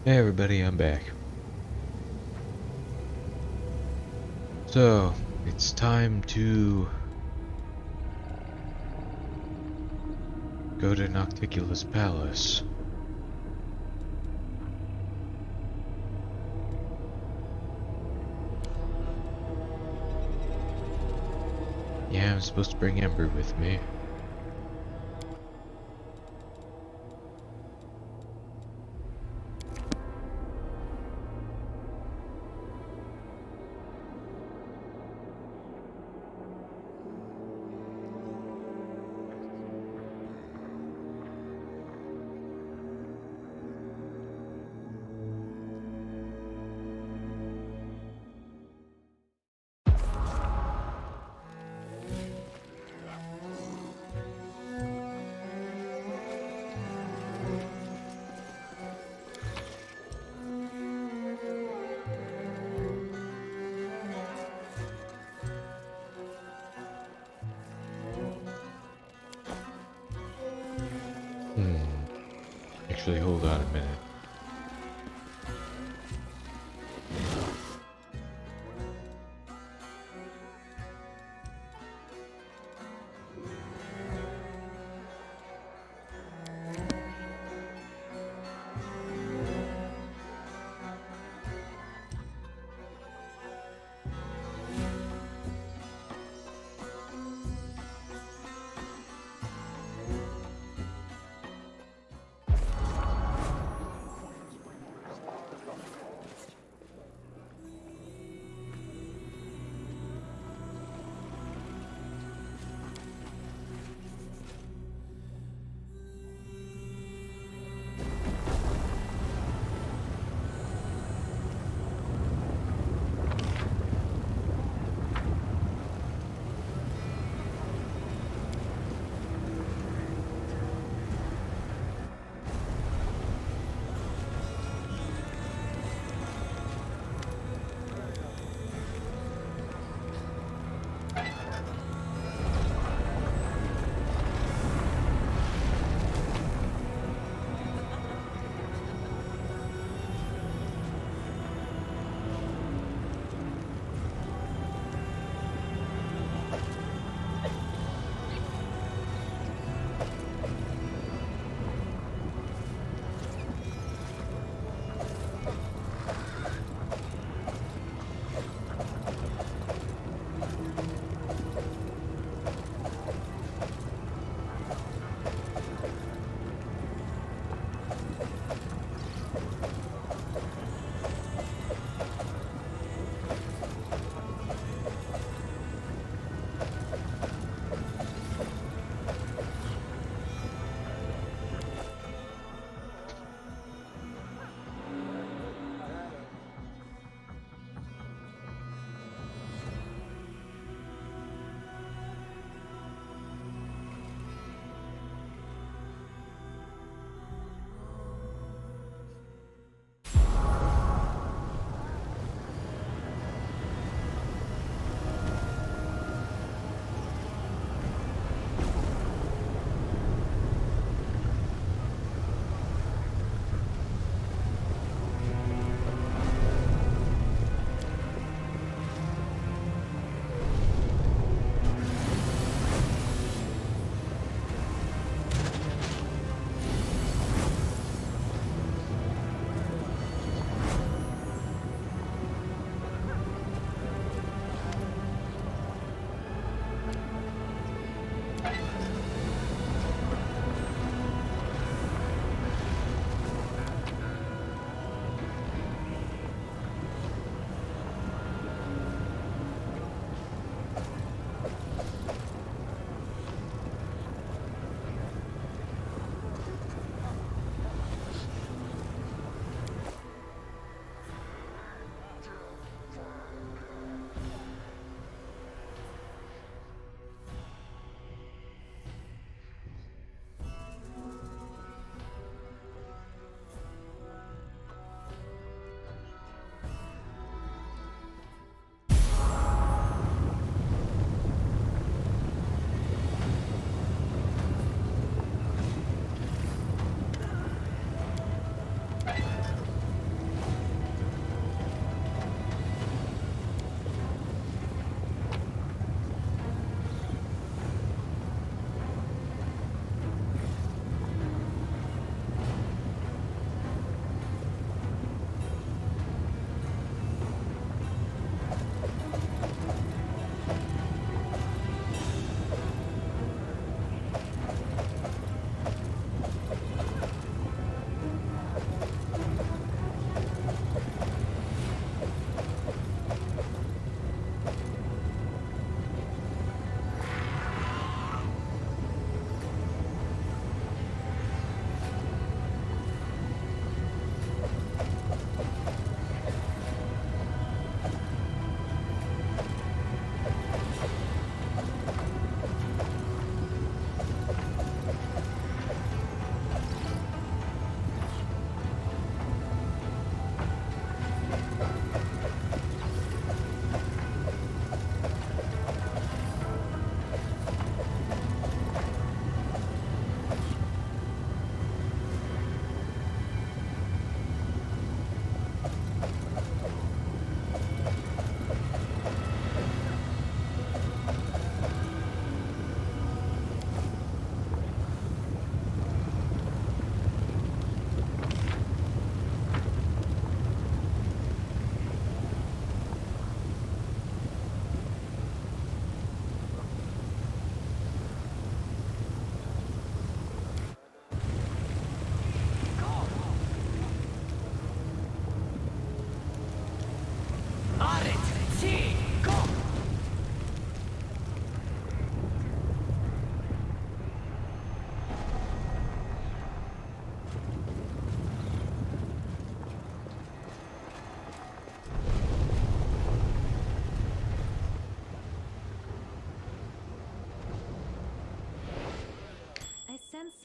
Hey everybody, I'm back. So, it's time to go to Nocticula's palace. Yeah, I'm supposed to bring Ember with me. Actually, hold on a minute.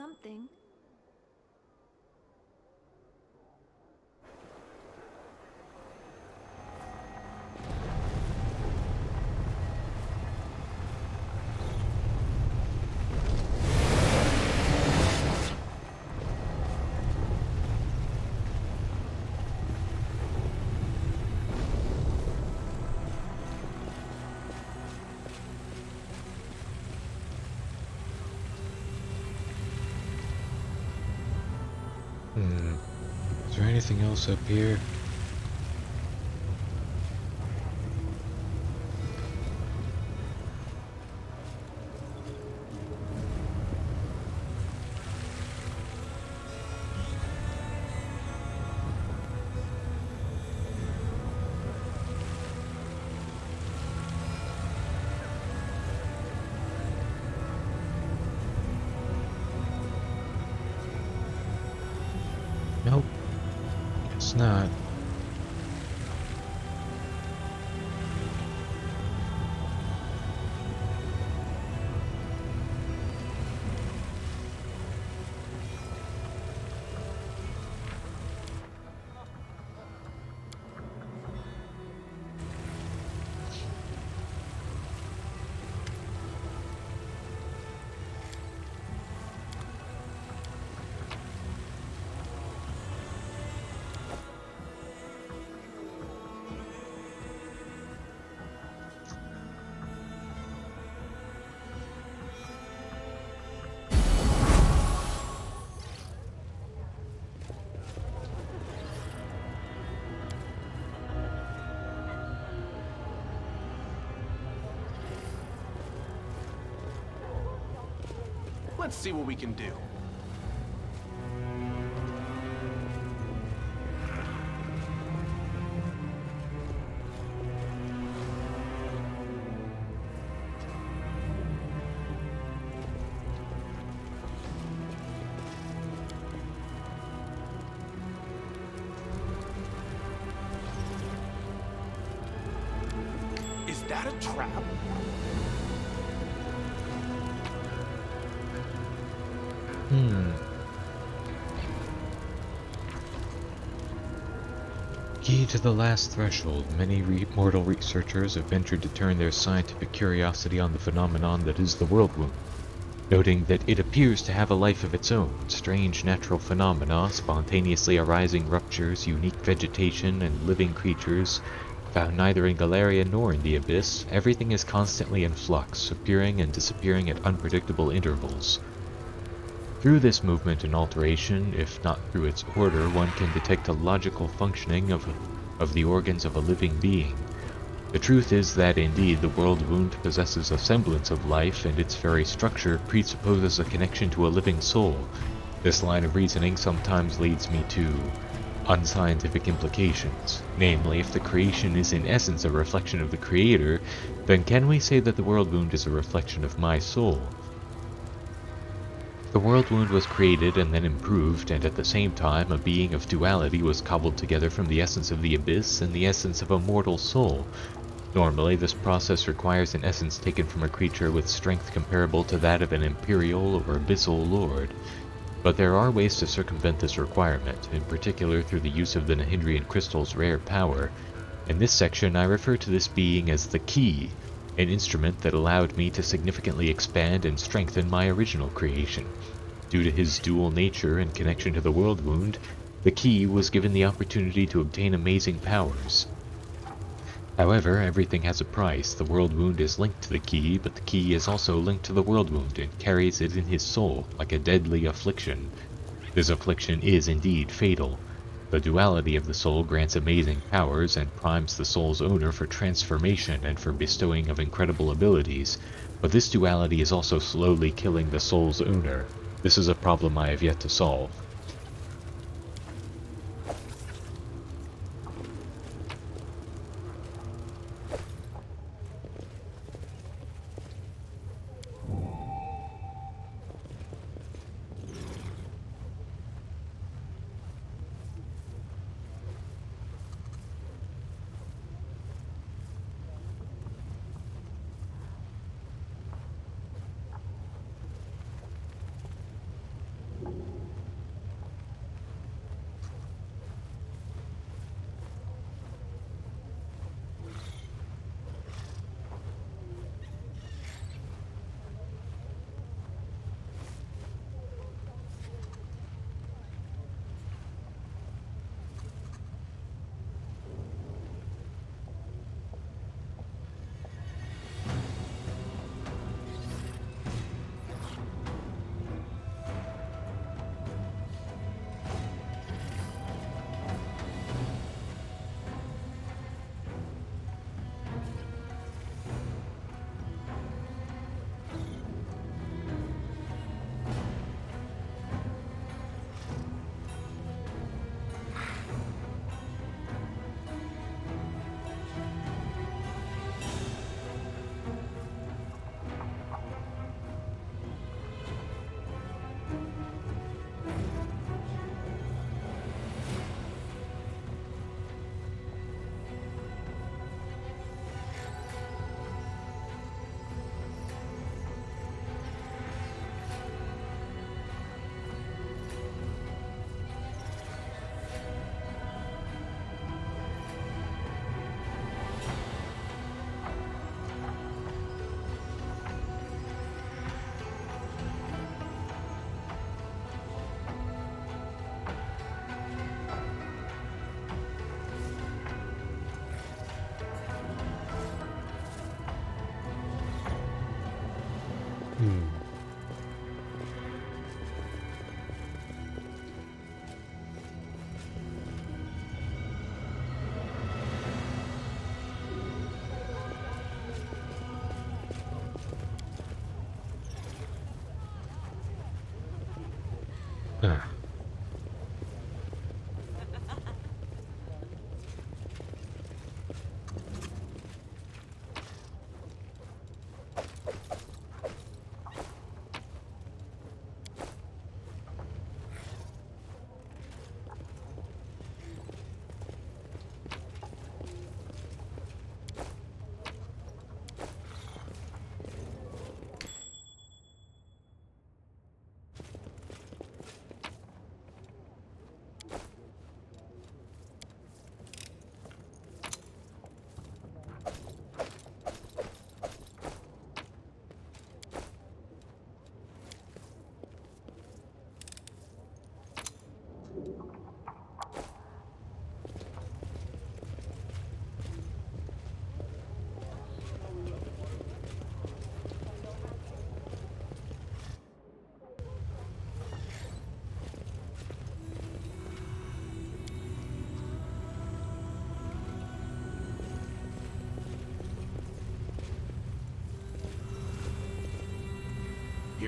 something. Is there anything else up here? Nope, it's not. Let's see what we can do. Is that a trap? Key to the last threshold, many mortal researchers have ventured to turn their scientific curiosity on the phenomenon that is the world wound, noting that it appears to have a life of its own, strange natural phenomena, spontaneously arising ruptures, unique vegetation, and living creatures, found neither in Galeria nor in the Abyss. Everything is constantly in flux, appearing and disappearing at unpredictable intervals. Through this movement and alteration, if not through its order, one can detect a logical functioning of the organs of a living being. The truth is that indeed the world wound possesses a semblance of life, and its very structure presupposes a connection to a living soul. This line of reasoning sometimes leads me to unscientific implications. Namely, if the creation is in essence a reflection of the Creator, then can we say that the world wound is a reflection of my soul? The world wound was created and then improved, and at the same time a being of duality was cobbled together from the essence of the abyss and the essence of a mortal soul. Normally, this process requires an essence taken from a creature with strength comparable to that of an imperial or abyssal lord. But there are ways to circumvent this requirement, in particular through the use of the Nahindrian crystal's rare power. In this section, I refer to this being as the Key, an instrument that allowed me to significantly expand and strengthen my original creation. Due to his dual nature and connection to the world wound, the Key was given the opportunity to obtain amazing powers. However, everything has a price. The world wound is linked to the Key, but the Key is also linked to the world wound and carries it in his soul, like a deadly affliction. This affliction is indeed fatal. The duality of the soul grants amazing powers and primes the soul's owner for transformation and for bestowing of incredible abilities, but this duality is also slowly killing the soul's owner. This is a problem I have yet to solve.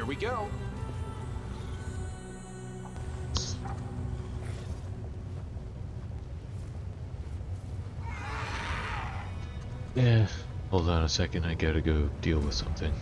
Here we go. Yeah, hold on a second, I gotta go deal with something.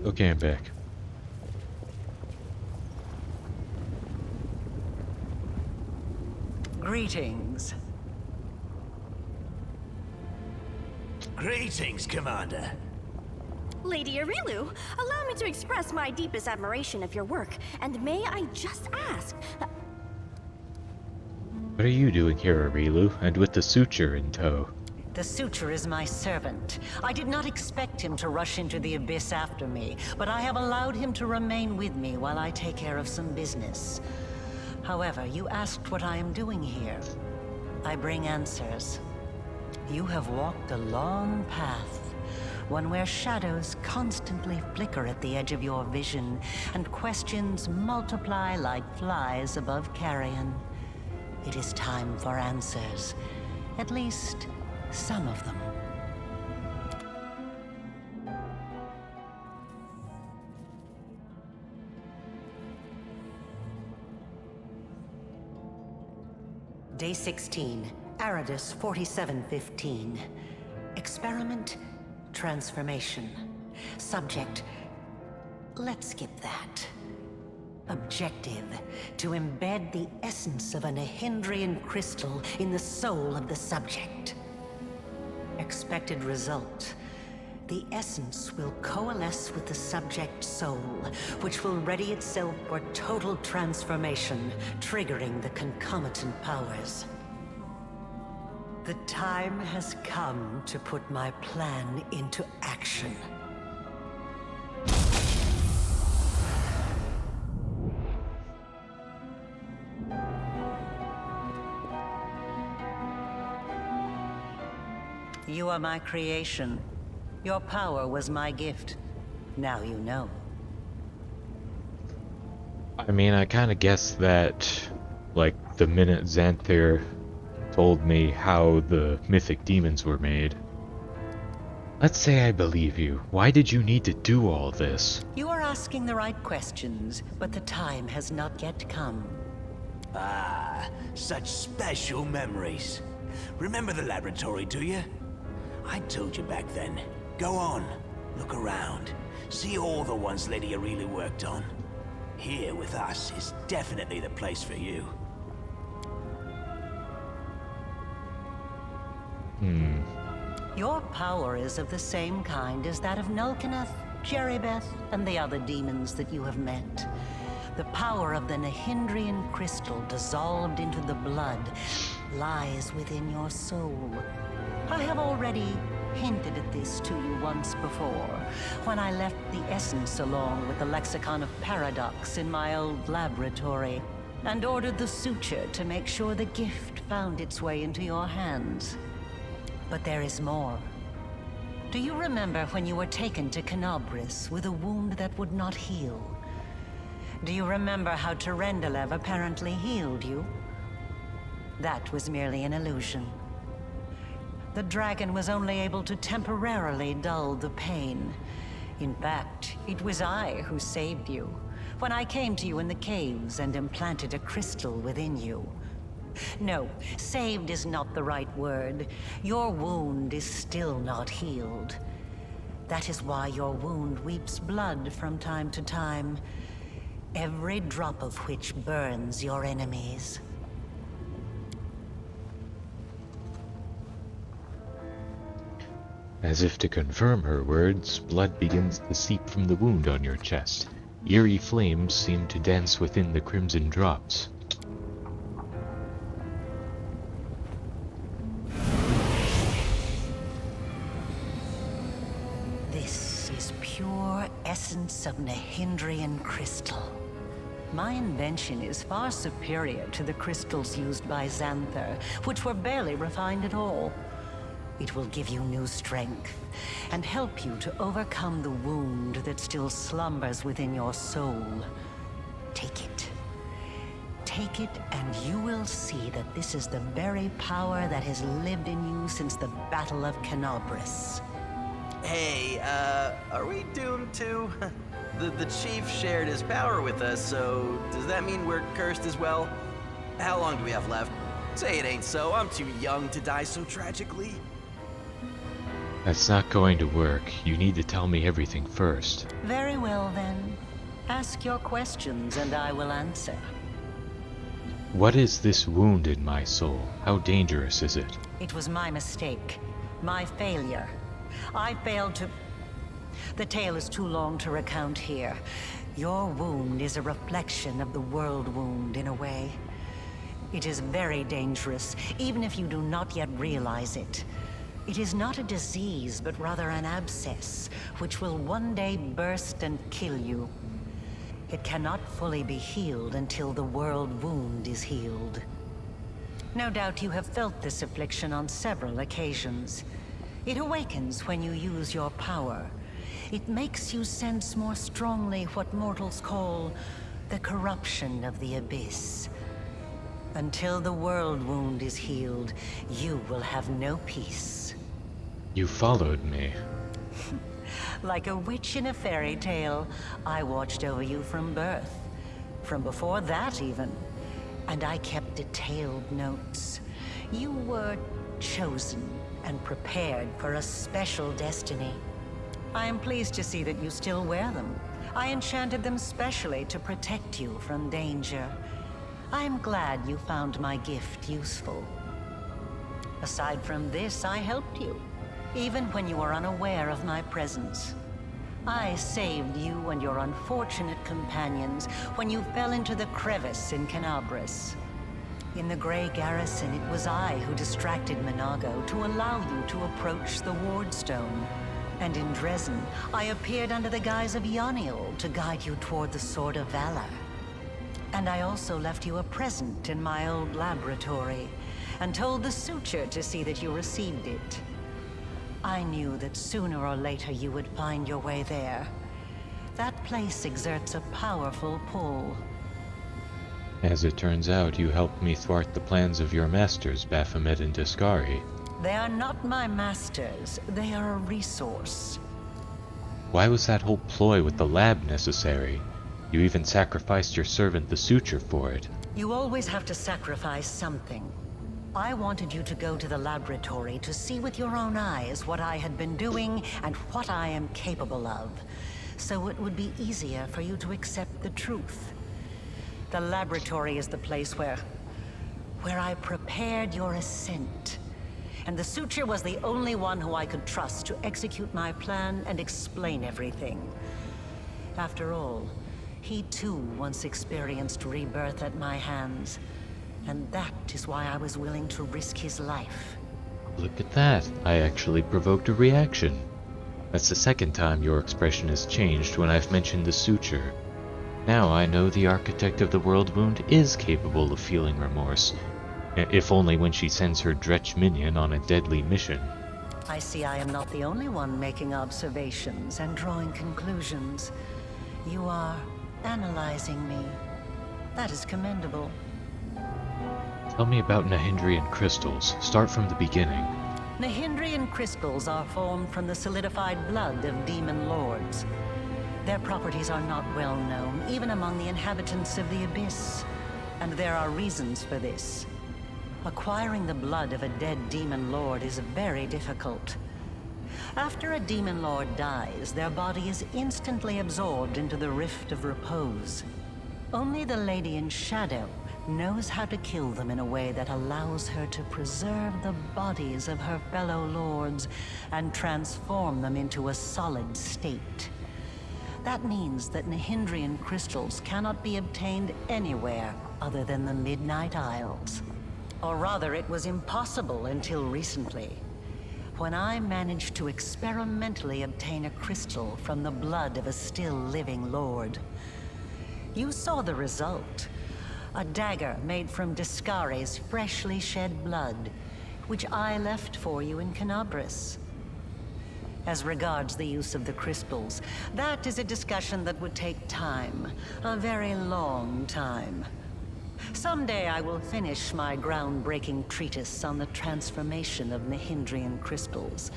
Okay, I'm back. Greetings. Greetings, Commander. Lady Arilu, allow me to express my deepest admiration of your work, and may I just ask... What are you doing here, Arilu, and with the suture in tow? The suture is my servant. I did not expect him to rush into the abyss after me, but I have allowed him to remain with me while I take care of some business. However, you asked what I am doing here. I bring answers. You have walked a long path, one where shadows constantly flicker at the edge of your vision, and questions multiply like flies above carrion. It is time for answers. At least, some of them. Day 16, Aridus 4715. Experiment, transformation. Subject, let's skip that. Objective, to embed the essence of a Nehindrian crystal in the soul of the subject. Expected result, the essence will coalesce with the subject's soul, which will ready itself for total transformation, triggering the concomitant powers. The time has come to put my plan into action. You are my creation. Your power was my gift. Now you know. I mean, I kind of guessed that, like, the minute Xanther told me how the mythic demons were made. Let's say I believe you. Why did you need to do all this? You are asking the right questions, but the time has not yet come. Ah, such special memories. Remember the laboratory, do you? I told you back then. Go on, look around. See all the ones Lady Arilu worked on. Here with us is definitely the place for you. Your power is of the same kind as that of Nulkineth, Jeribeth, and the other demons that you have met. The power of the Nehindrian crystal dissolved into the blood lies within your soul. I have already hinted at this to you once before, when I left the essence along with the lexicon of paradox in my old laboratory, and ordered the suture to make sure the gift found its way into your hands. But there is more. Do you remember when you were taken to Canobris with a wound that would not heal? Do you remember how Terendelev apparently healed you? That was merely an illusion. The dragon was only able to temporarily dull the pain. In fact, it was I who saved you, when I came to you in the caves and implanted a crystal within you. No, saved is not the right word. Your wound is still not healed. That is why your wound weeps blood from time to time, every drop of which burns your enemies. As if to confirm her words, blood begins to seep from the wound on your chest. Eerie flames seem to dance within the crimson drops. This is pure essence of Nahindrian crystal. My invention is far superior to the crystals used by Xanther, which were barely refined at all. It will give you new strength, and help you to overcome the wound that still slumbers within your soul. Take it. Take it, and you will see that this is the very power that has lived in you since the Battle of Canobris. Hey, are we doomed too? The chief shared his power with us, so does that mean we're cursed as well? How long do we have left? Say it ain't so, I'm too young to die so tragically. That's not going to work. You need to tell me everything first. Very well, then. Ask your questions, and I will answer. What is this wound in my soul? How dangerous is it? It was my mistake. My failure. I failed to... The tale is too long to recount here. Your wound is a reflection of the world wound, in a way. It is very dangerous, even if you do not yet realize it. It is not a disease, but rather an abscess, which will one day burst and kill you. It cannot fully be healed until the world wound is healed. No doubt you have felt this affliction on several occasions. It awakens when you use your power. It makes you sense more strongly what mortals call the corruption of the abyss. Until the world wound is healed, you will have no peace. You followed me. Like a witch in a fairy tale, I watched over you from birth. From before that, even. And I kept detailed notes. You were chosen and prepared for a special destiny. I am pleased to see that you still wear them. I enchanted them specially to protect you from danger. I am glad you found my gift useful. Aside from this, I helped you, even when you were unaware of my presence. I saved you and your unfortunate companions when you fell into the crevice in Canobris. In the Grey Garrison, it was I who distracted Minago to allow you to approach the Wardstone. And in Dresden, I appeared under the guise of Yaniel to guide you toward the Sword of Valor. And I also left you a present in my old laboratory, and told the Suture to see that you received it. I knew that sooner or later you would find your way there. That place exerts a powerful pull. As it turns out, you helped me thwart the plans of your masters, Baphomet and Discari. They are not my masters, they are a resource. Why was that whole ploy with the lab necessary? You even sacrificed your servant the Suture for it. You always have to sacrifice something. I wanted you to go to the laboratory to see with your own eyes what I had been doing and what I am capable of, so it would be easier for you to accept the truth. The laboratory is the place where I prepared your ascent. And the Suture was the only one who I could trust to execute my plan and explain everything. After all, he too once experienced rebirth at my hands. And that is why I was willing to risk his life. Look at that. I actually provoked a reaction. That's the second time your expression has changed when I've mentioned the Suture. Now I know the architect of the world wound is capable of feeling remorse. If only when she sends her Dretch minion on a deadly mission. I see I am not the only one making observations and drawing conclusions. You are analyzing me. That is commendable. Tell me about Nahindrian crystals. Start from the beginning. Nahindrian crystals are formed from the solidified blood of demon lords. Their properties are not well known, even among the inhabitants of the Abyss. And there are reasons for this. Acquiring the blood of a dead demon lord is very difficult. After a demon lord dies, their body is instantly absorbed into the Rift of Repose. Only the Lady in Shadow knows how to kill them in a way that allows her to preserve the bodies of her fellow lords and transform them into a solid state. That means that Nahindrian crystals cannot be obtained anywhere other than the Midnight Isles. Or rather, it was impossible until recently, when I managed to experimentally obtain a crystal from the blood of a still living lord. You saw the result. A dagger made from Discare's freshly shed blood, which I left for you in Canabris. As regards the use of the crystals, that is a discussion that would take time, a very long time. Someday I will finish my groundbreaking treatise on the transformation of Nahindrian crystals,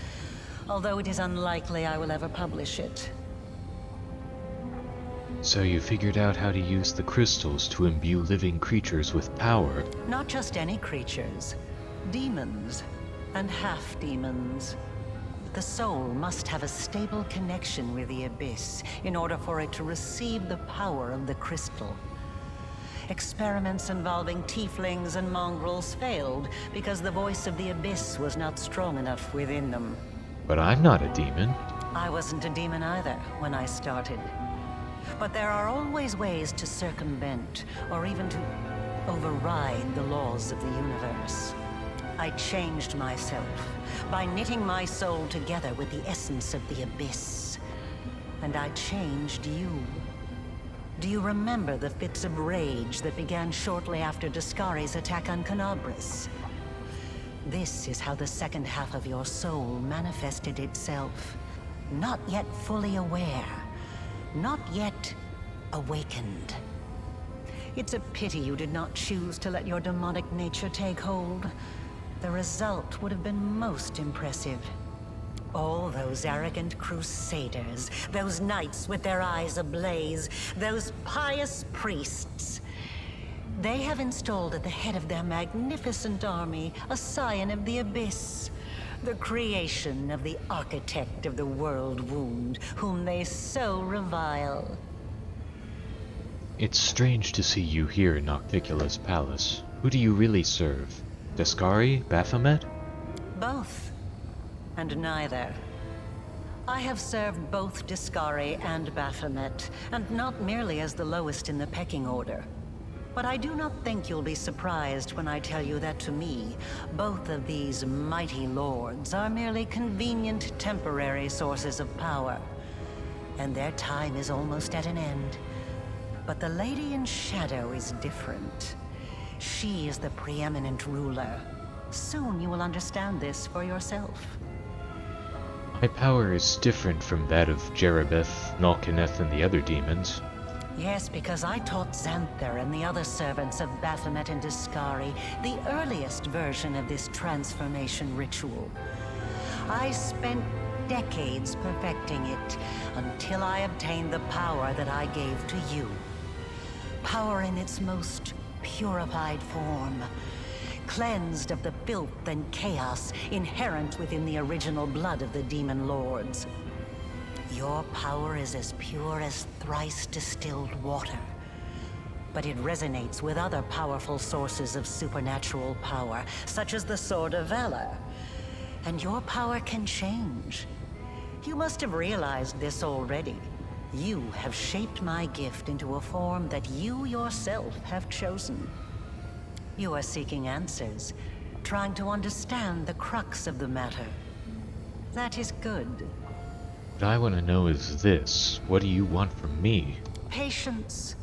although it is unlikely I will ever publish it. So you figured out how to use the crystals to imbue living creatures with power. Not just any creatures, demons and half-demons. The soul must have a stable connection with the Abyss in order for it to receive the power of the crystal. Experiments involving tieflings and mongrels failed because the voice of the Abyss was not strong enough within them. But I'm not a demon. I wasn't a demon either when I started. But there are always ways to circumvent, or even to override the laws of the universe. I changed myself by knitting my soul together with the essence of the Abyss. And I changed you. Do you remember the fits of rage that began shortly after Discare's attack on Canabris? This is how the second half of your soul manifested itself. Not yet fully aware. Not yet awakened. It's a pity you did not choose to let your demonic nature take hold. The result would have been most impressive. All those arrogant crusaders, those knights with their eyes ablaze, those pious priests. They have installed at the head of their magnificent army a scion of the Abyss, the creation of the architect of the world wound, whom they so revile. It's strange to see you here in Nocticula's palace. Who do you really serve? Discare? Baphomet? Both. And neither. I have served both Discare and Baphomet, and not merely as the lowest in the pecking order. But I do not think you'll be surprised when I tell you that to me, both of these mighty lords are merely convenient temporary sources of power. And their time is almost at an end. But the Lady in Shadow is different. She is the preeminent ruler. Soon you will understand this for yourself. My power is different from that of Jerebeth, Nalkaneth, and the other demons. Yes, because I taught Xanther and the other servants of Baphomet and Discare the earliest version of this transformation ritual. I spent decades perfecting it until I obtained the power that I gave to you. Power in its most purified form, cleansed of the filth and chaos inherent within the original blood of the demon lords. Your power is as pure as thrice distilled water, but it resonates with other powerful sources of supernatural power, such as the Sword of Valor. And your power can change. You must have realized this already. You have shaped my gift into a form that you yourself have chosen. You are seeking answers, trying to understand the crux of the matter. That is good. What I want to know is this. What do you want from me? Patience.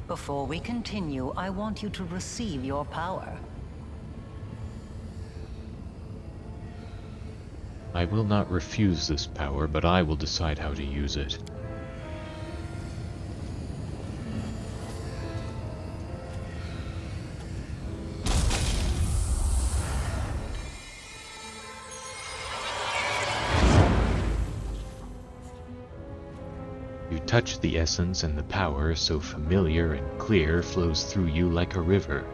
Before we continue, I want you to receive your power. I will not refuse this power, but I will decide how to use it. You touch the essence, and the power, so familiar and clear, flows through you like a river.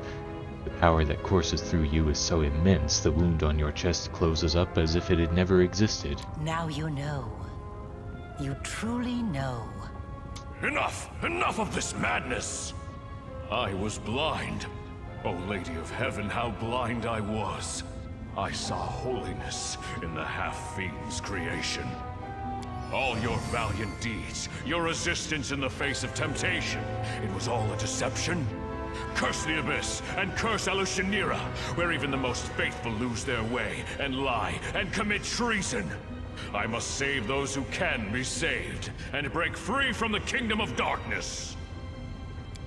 The power that courses through you is so immense the wound on your chest closes up as if it had never existed. Now you know. You truly know. Enough! Enough of this madness! I was blind. O Lady of Heaven, how blind I was. I saw holiness in the half-fiend's creation. All your valiant deeds, your resistance in the face of temptation, it was all a deception? Curse the Abyss, and curse Hepzamirah, where even the most faithful lose their way, and lie, and commit treason. I must save those who can be saved, and break free from the kingdom of darkness.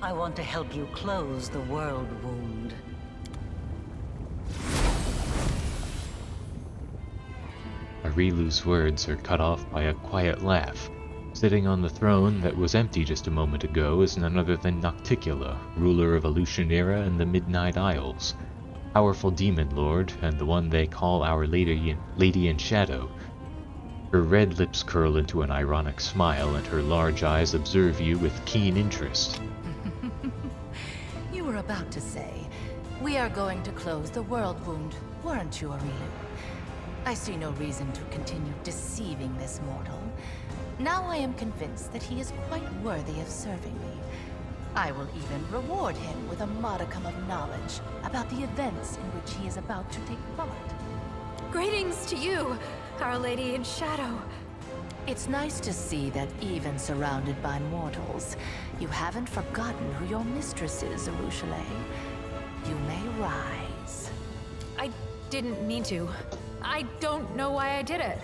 I want to help you close the world wound. Arilu's words are cut off by a quiet laugh. Sitting on the throne that was empty just a moment ago is none other than Nocticula, ruler of Hepzamirah and the Midnight Isles. Powerful demon lord, and the one they call Our Lady in Shadow. Her red lips curl into an ironic smile, and her large eyes observe you with keen interest. You were about to say, we are going to close the world wound, weren't you, Arilu? I see no reason to continue deceiving this mortal. Now I am convinced that he is quite worthy of serving me. I will even reward him with a modicum of knowledge about the events in which he is about to take part. Greetings to you, Our Lady in Shadow. It's nice to see that even surrounded by mortals, you haven't forgotten who your mistress is, Arushalay. You may rise. I didn't mean to. I don't know why I did it.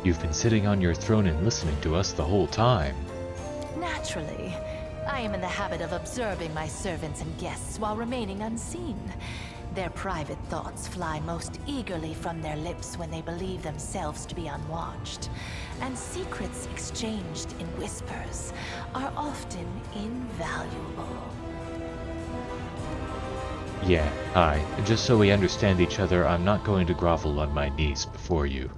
You've been sitting on your throne and listening to us the whole time. Naturally. I am in the habit of observing my servants and guests while remaining unseen. Their private thoughts fly most eagerly from their lips when they believe themselves to be unwatched. And secrets exchanged in whispers are often invaluable. Yeah, hi. Just so we understand each other, I'm not going to grovel on my knees before you.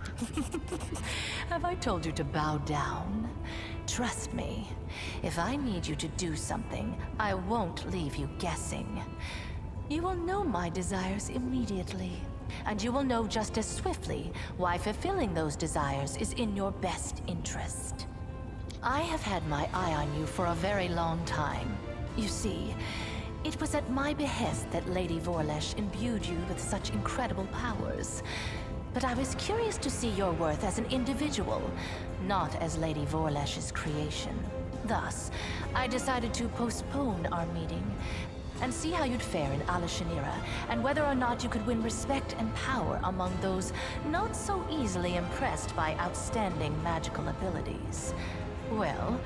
Have I told you to bow down? Trust me, if I need you to do something, I won't leave you guessing. You will know my desires immediately, and you will know just as swiftly why fulfilling those desires is in your best interest. I have had my eye on you for a very long time. You see, it was at my behest that Lady Vorlesh imbued you with such incredible powers. But I was curious to see your worth as an individual, not as Lady Vorlesh's creation. Thus, I decided to postpone our meeting and see how you'd fare in Hepzamirah, and whether or not you could win respect and power among those not so easily impressed by outstanding magical abilities. Well,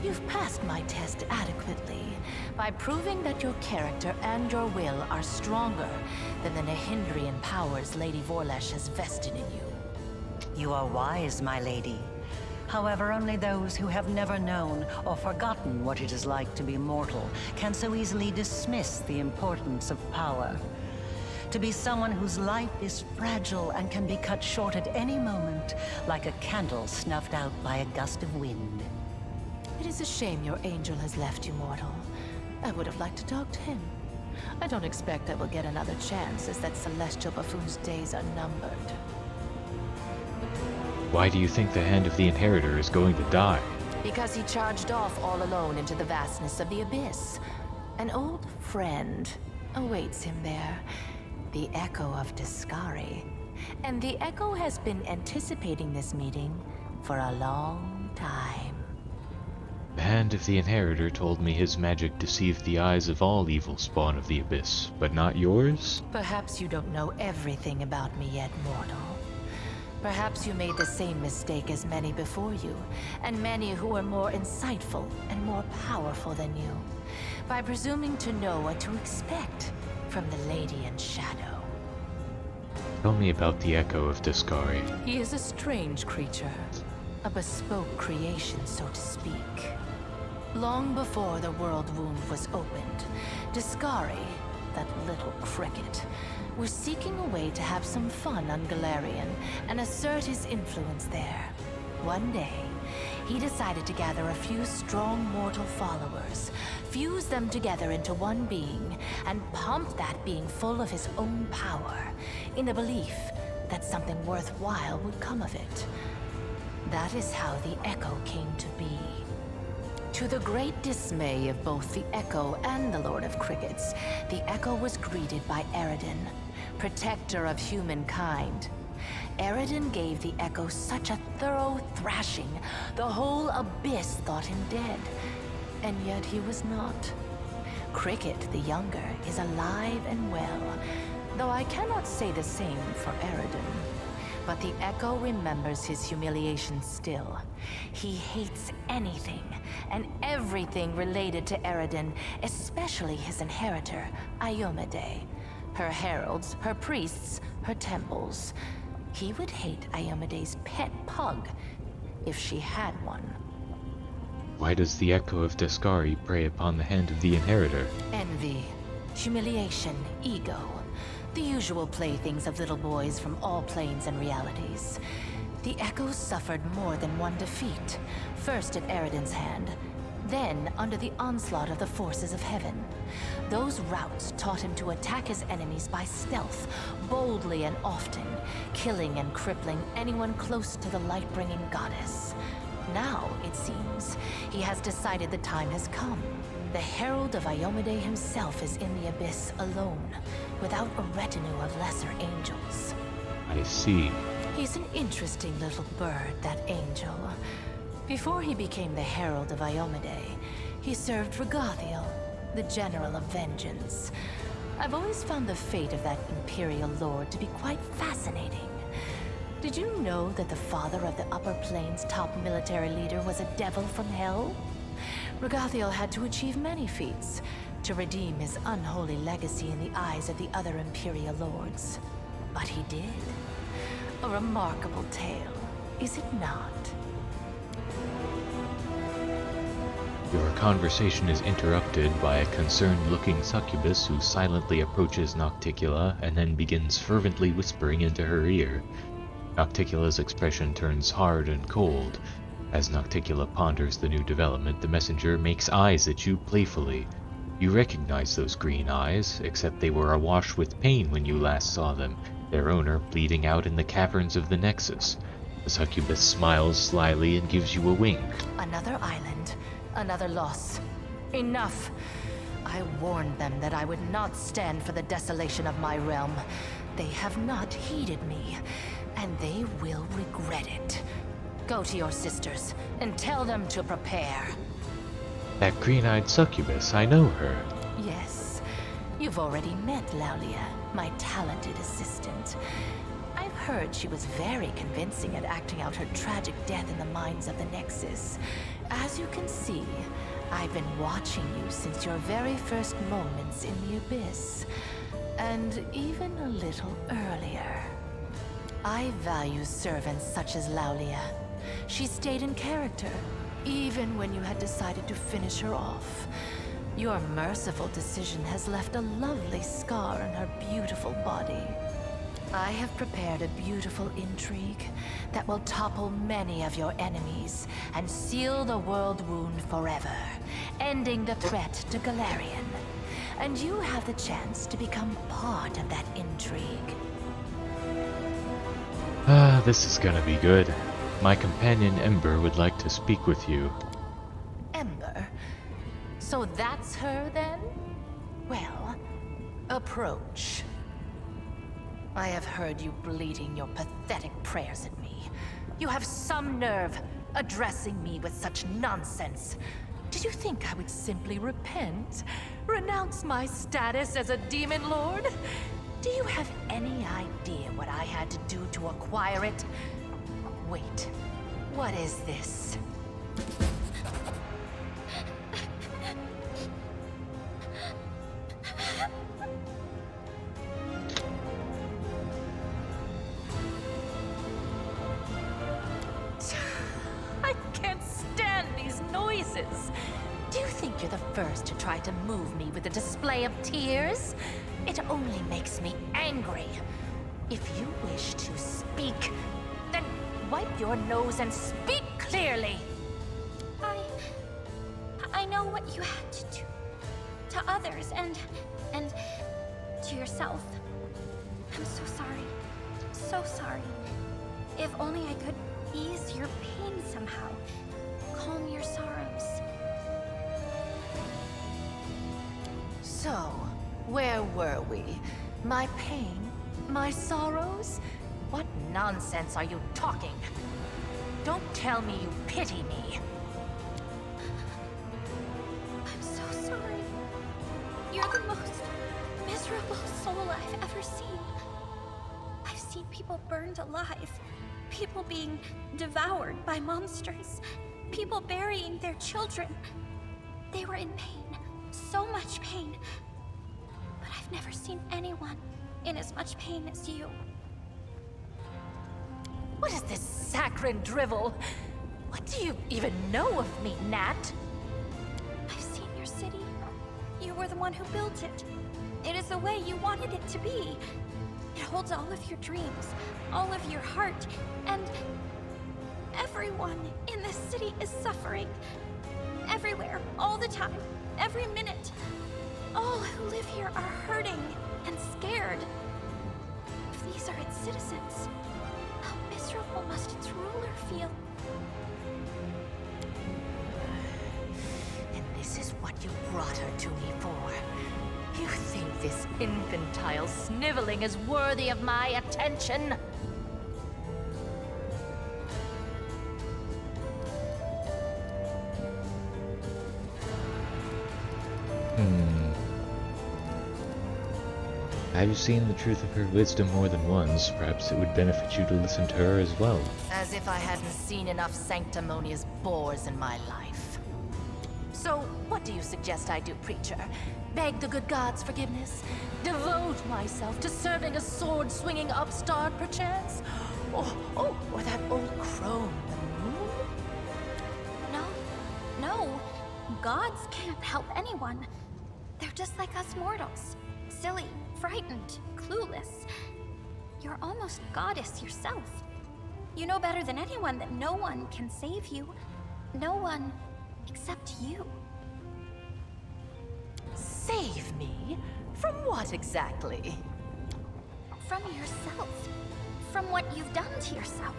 you've passed my test adequately by proving that your character and your will are stronger than the Nehindrian powers Lady Vorlesh has vested in you. You are wise, my lady. However, only those who have never known or forgotten what it is like to be mortal can so easily dismiss the importance of power. To be someone whose life is fragile and can be cut short at any moment, like a candle snuffed out by a gust of wind. It is a shame your angel has left you, mortal. I would have liked to talk to him. I don't expect I will get another chance, as that celestial buffoon's days are numbered. Why do you think the Hand of the Inheritor is going to die? Because he charged off all alone into the vastness of the Abyss. An old friend awaits him there, the Echo of Discari. And the Echo has been anticipating this meeting for a long time. The Hand of the Inheritor told me his magic deceived the eyes of all evil spawn of the Abyss, but not yours? Perhaps you don't know everything about me yet, mortal. Perhaps you made the same mistake as many before you, and many who were more insightful and more powerful than you. by presuming to know what to expect from the Lady in Shadow. Tell me about the Echo of Discari. He is a strange creature, a bespoke creation, so to speak. Long before the world wound was opened, Discari, that little cricket, was seeking a way to have some fun on Galarian and assert his influence there. One day, he decided to gather a few strong mortal followers, fuse them together into one being, and pump that being full of his own power, in the belief that something worthwhile would come of it. That is how the Echo came to be. To the great dismay of both the Echo and the Lord of Crickets, the Echo was greeted by Eredin, protector of humankind. Eredin gave the Echo such a thorough thrashing, the whole Abyss thought him dead. And yet he was not. Cricket, the younger, is alive and well, though I cannot say the same for Eredin. But the Echo remembers his humiliation still. He hates anything and everything related to Eredin, especially his inheritor, Iomedae. Her heralds, her priests, her temples. He would hate Iomedae's pet pug, if she had one. Why does the Echo of Discari prey upon the hand of the Inheritor? Envy, humiliation, ego. The usual playthings of little boys from all planes and realities. The Echo suffered more than one defeat. First at Eredin's hand, then under the onslaught of the forces of heaven. Those routes taught him to attack his enemies by stealth, boldly and often, killing and crippling anyone close to the light-bringing goddess. Now, it seems, he has decided the time has come. The Herald of Iomedae himself is in the Abyss alone, without a retinue of lesser angels. I see. He's an interesting little bird, that angel. Before he became the Herald of Iomedae, he served Regathiel, the General of Vengeance. I've always found the fate of that Imperial Lord to be quite fascinating. Did you know that the father of the Upper Plains' top military leader was a devil from hell? Regathiel had to achieve many feats to redeem his unholy legacy in the eyes of the other Imperial Lords. But he did. A remarkable tale, is it not? Your conversation is interrupted by a concerned-looking succubus who silently approaches Nocticula and then begins fervently whispering into her ear. Nocticula's expression turns hard and cold. As Nocticula ponders the new development, the messenger makes eyes at you playfully. You recognize those green eyes, except they were awash with pain when you last saw them, their owner bleeding out in the caverns of the Nexus. The succubus smiles slyly and gives you a wink. Another island, another loss. Enough! I warned them that I would not stand for the desolation of my realm. They have not heeded me, and they will regret it. Go to your sisters, and tell them to prepare. That green-eyed succubus, I know her. Yes, you've already met Laulia, my talented assistant. I've heard she was very convincing at acting out her tragic death in the minds of the Nexus. As you can see, I've been watching you since your very first moments in the Abyss. And even a little earlier. I value servants such as Laulia. She stayed in character, even when you had decided to finish her off. Your merciful decision has left a lovely scar on her beautiful body. I have prepared a beautiful intrigue that will topple many of your enemies and seal the world wound forever, ending the threat to Galarian. And you have the chance to become part of that intrigue. This is gonna be good. My companion Ember would like to speak with you. Ember? So that's her then? Well, approach. I have heard you bleating your pathetic prayers at me. You have some nerve addressing me with such nonsense. Did you think I would simply repent? Renounce my status as a demon lord? Do you have any idea what I had to do to acquire it? Wait, what is this? voices. Do you think you're the first to try to move me with a display of tears? It only makes me angry. If you wish to speak, then wipe your nose and speak clearly. I know what you had to do to others and to yourself. I'm so sorry. So sorry. If only I could ease your pain somehow. Calm your sorrows. So, where were we? My pain? My sorrows? What nonsense are you talking? Don't tell me you pity me. I'm so sorry. You're the most miserable soul I've ever seen. I've seen people burned alive. People being devoured by monsters. People burying their children. They were in pain. So much pain. But I've never seen anyone in as much pain as you. What is this saccharine drivel? What do you even know of me, Nat? I've seen your city. You were the one who built it. It is the way you wanted it to be. It holds all of your dreams, all of your heart, and everyone in this city is suffering. Everywhere, all the time, every minute. All who live here are hurting and scared. If these are its citizens, how miserable must its ruler feel? And this is what you brought her to me for. You think this infantile sniveling is worthy of my attention? I've seen the truth of her wisdom more than once. Perhaps it would benefit you to listen to her as well. As if I hadn't seen enough sanctimonious bores in my life. So, what do you suggest I do, preacher? Beg the good gods' forgiveness? Devote myself to serving a sword-swinging upstart, perchance? Or that old crone, the moon? No. Gods can't help anyone. They're just like us mortals. Silly, frightened, clueless. You're almost goddess yourself. You know better than anyone that no one can save you. No one except you. Save me? From what exactly? From yourself. From what you've done to yourself.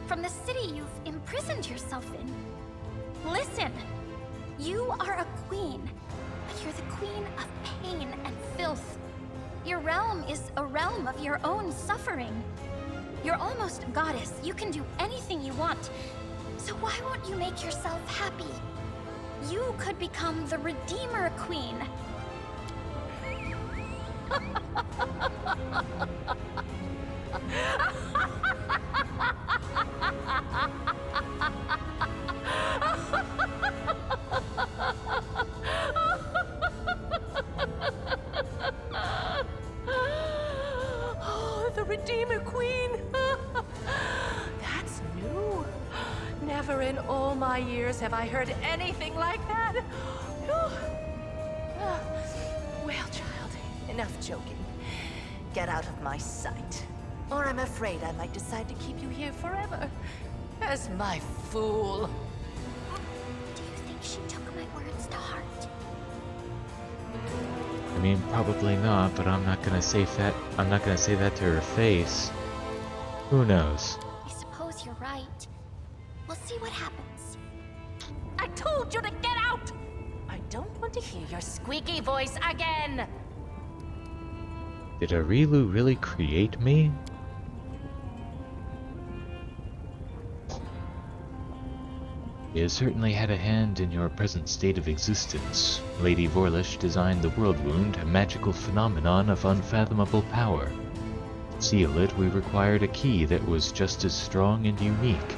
From the city you've imprisoned yourself in. Listen! You are a queen, but you're the queen of pain and filth. Your realm is a realm of your own suffering. You're almost a goddess. You can do anything you want. So why won't you make yourself happy? You could become the Redeemer Queen. The Redeemer Queen! That's new. Never in all my years have I heard anything like that. Well, child, enough joking. Get out of my sight, or I'm afraid I might decide to keep you here forever as my fool. Do you think she took my words to heart? I mean, probably not, but I'm not gonna say that. I'm not gonna say that to her face. Who knows? I suppose you're right. We'll see what happens. I told you to get out! I don't want to hear your squeaky voice again! Did Arilu really create me? He has certainly had a hand in your present state of existence. Lady Vorlish designed the World Wound, a magical phenomenon of unfathomable power. To seal it, we required a key that was just as strong and unique.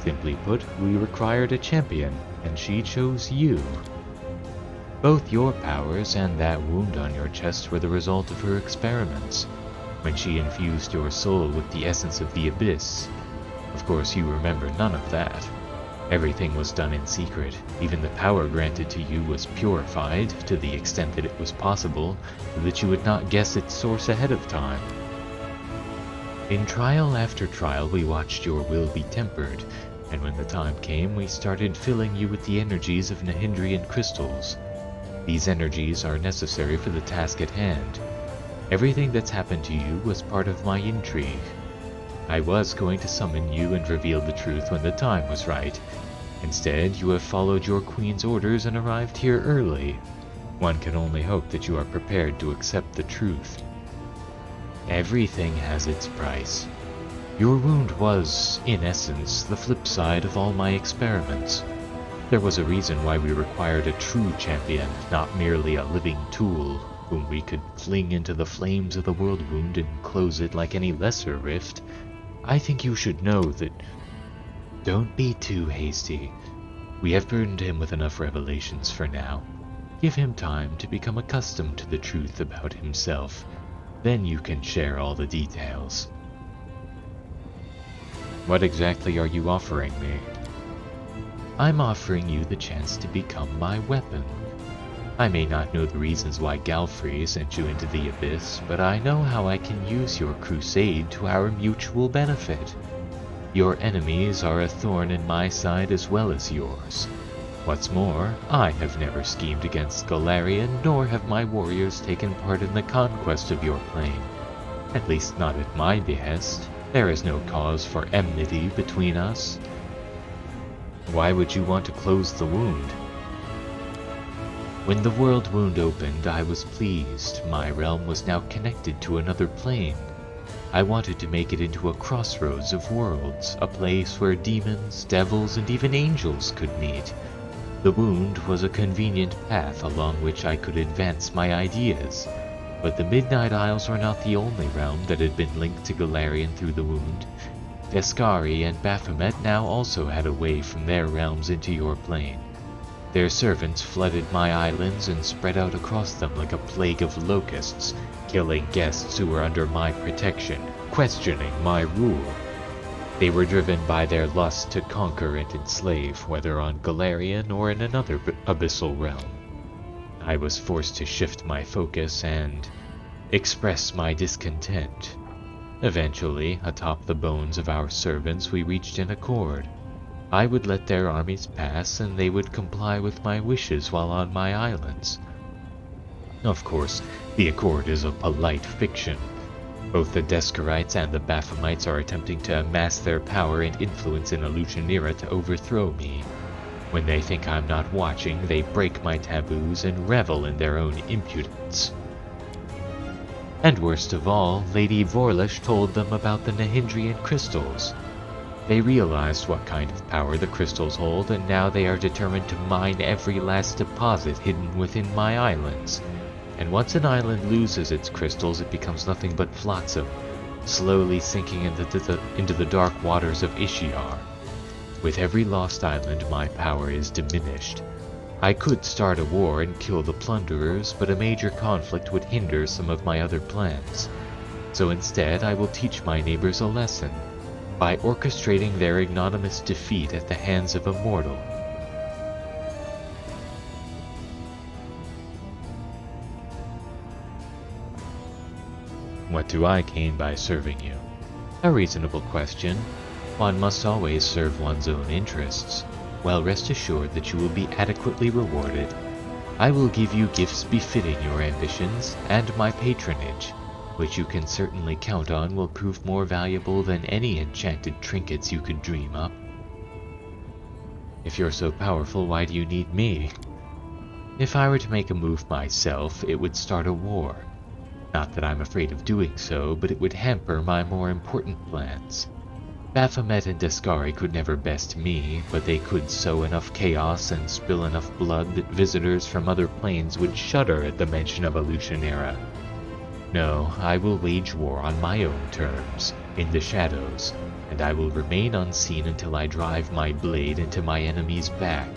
Simply put, we required a champion, and she chose you. Both your powers and that wound on your chest were the result of her experiments, when she infused your soul with the essence of the Abyss. Of course, you remember none of that. Everything was done in secret. Even the power granted to you was purified, to the extent that it was possible, so that you would not guess its source ahead of time. In trial after trial, we watched your will be tempered, and when the time came, we started filling you with the energies of Nahindrian crystals. These energies are necessary for the task at hand. Everything that's happened to you was part of my intrigue. I was going to summon you and reveal the truth when the time was right. Instead, you have followed your queen's orders and arrived here early. One can only hope that you are prepared to accept the truth. Everything has its price. Your wound was, in essence, the flip side of all my experiments. There was a reason why we required a true champion, not merely a living tool, whom we could fling into the flames of the world wound and close it like any lesser rift. I think you should know that... Don't be too hasty. We have burdened him with enough revelations for now. Give him time to become accustomed to the truth about himself. Then you can share all the details. What exactly are you offering me? I'm offering you the chance to become my weapon. I may not know the reasons why Galfrey sent you into the Abyss, but I know how I can use your crusade to our mutual benefit. Your enemies are a thorn in my side as well as yours. What's more, I have never schemed against Galarian, nor have my warriors taken part in the conquest of your plane. At least not at my behest. There is no cause for enmity between us. Why would you want to close the wound? When the world wound opened, I was pleased. My realm was now connected to another plane. I wanted to make it into a crossroads of worlds, a place where demons, devils, and even angels could meet. The wound was a convenient path along which I could advance my ideas. But the Midnight Isles were not the only realm that had been linked to Galarian through the wound. Deskari and Baphomet now also had a way from their realms into your plane. Their servants flooded my islands and spread out across them like a plague of locusts, killing guests who were under my protection, questioning my rule. They were driven by their lust to conquer and enslave, whether on Galarian or in another abyssal realm. I was forced to shift my focus and express my discontent. Eventually, atop the bones of our servants, we reached an accord. I would let their armies pass, and they would comply with my wishes while on my islands. Of course, the accord is a polite fiction. Both the Deskarites and the Baphomets are attempting to amass their power and influence in Elutionira to overthrow me. When they think I'm not watching, they break my taboos and revel in their own impudence. And worst of all, Lady Vorlish told them about the Nahindrian crystals. They realized what kind of power the crystals hold, and now they are determined to mine every last deposit hidden within my islands. And once an island loses its crystals, it becomes nothing but flotsam, slowly sinking into the dark waters of Ishiar. With every lost island, my power is diminished. I could start a war and kill the plunderers, but a major conflict would hinder some of my other plans. So instead, I will teach my neighbors a lesson, by orchestrating their ignominious defeat at the hands of a mortal. What do I gain by serving you? A reasonable question. One must always serve one's own interests. Well, rest assured that you will be adequately rewarded. I will give you gifts befitting your ambitions, and my patronage, which you can certainly count on will prove more valuable than any enchanted trinkets you could dream up. If you're so powerful, why do you need me? If I were to make a move myself, it would start a war. Not that I'm afraid of doing so, but it would hamper my more important plans. Baphomet and Deskari could never best me, but they could sow enough chaos and spill enough blood that visitors from other planes would shudder at the mention of Elutionira. No, I will wage war on my own terms, in the shadows, and I will remain unseen until I drive my blade into my enemy's back.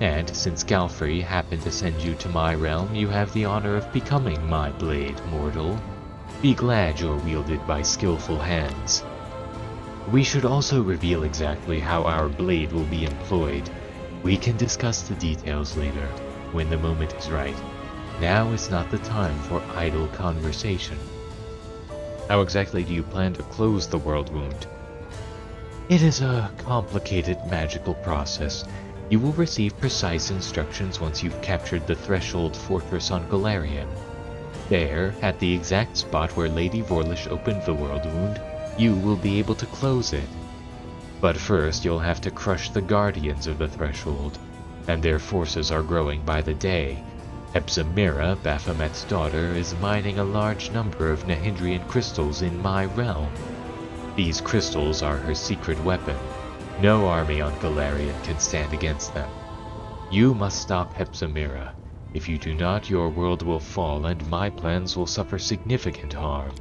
And since Galfrey happened to send you to my realm, you have the honor of becoming my blade, mortal. Be glad you're wielded by skillful hands. We should also reveal exactly how our blade will be employed. We can discuss the details later, when the moment is right. Now is not the time for idle conversation. How exactly do you plan to close the world wound? It is a complicated magical process. You will receive precise instructions once you've captured the Threshold Fortress on Golarion. There, at the exact spot where Lady Vorlish opened the world wound, you will be able to close it. But first you'll have to crush the Guardians of the Threshold, and their forces are growing by the day. Hepzamirah, Baphomet's daughter, is mining a large number of Nahindrian crystals in my realm. These crystals are her secret weapon. No army on Golarion can stand against them. You must stop Hepzamirah. If you do not, your world will fall and my plans will suffer significant harm.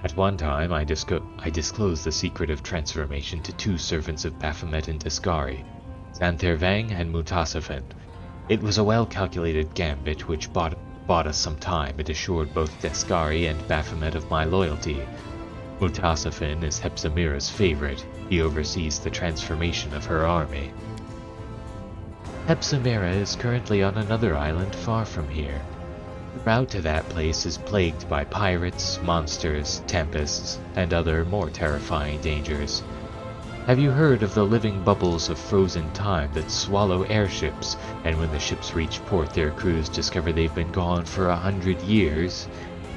At one time, I disclosed the secret of transformation to two servants of Baphomet and Deskari, Xanthervang and Mutasafin. It was a well-calculated gambit which bought us some time and assured both Deskari and Baphomet of my loyalty. Mutasafin is Hepzamirah's favorite. He oversees the transformation of her army. Hepzamirah is currently on another island far from here. The route to that place is plagued by pirates, monsters, tempests, and other more terrifying dangers. Have you heard of the living bubbles of frozen time that swallow airships, and when the ships reach port their crews discover they've been gone for 100 years?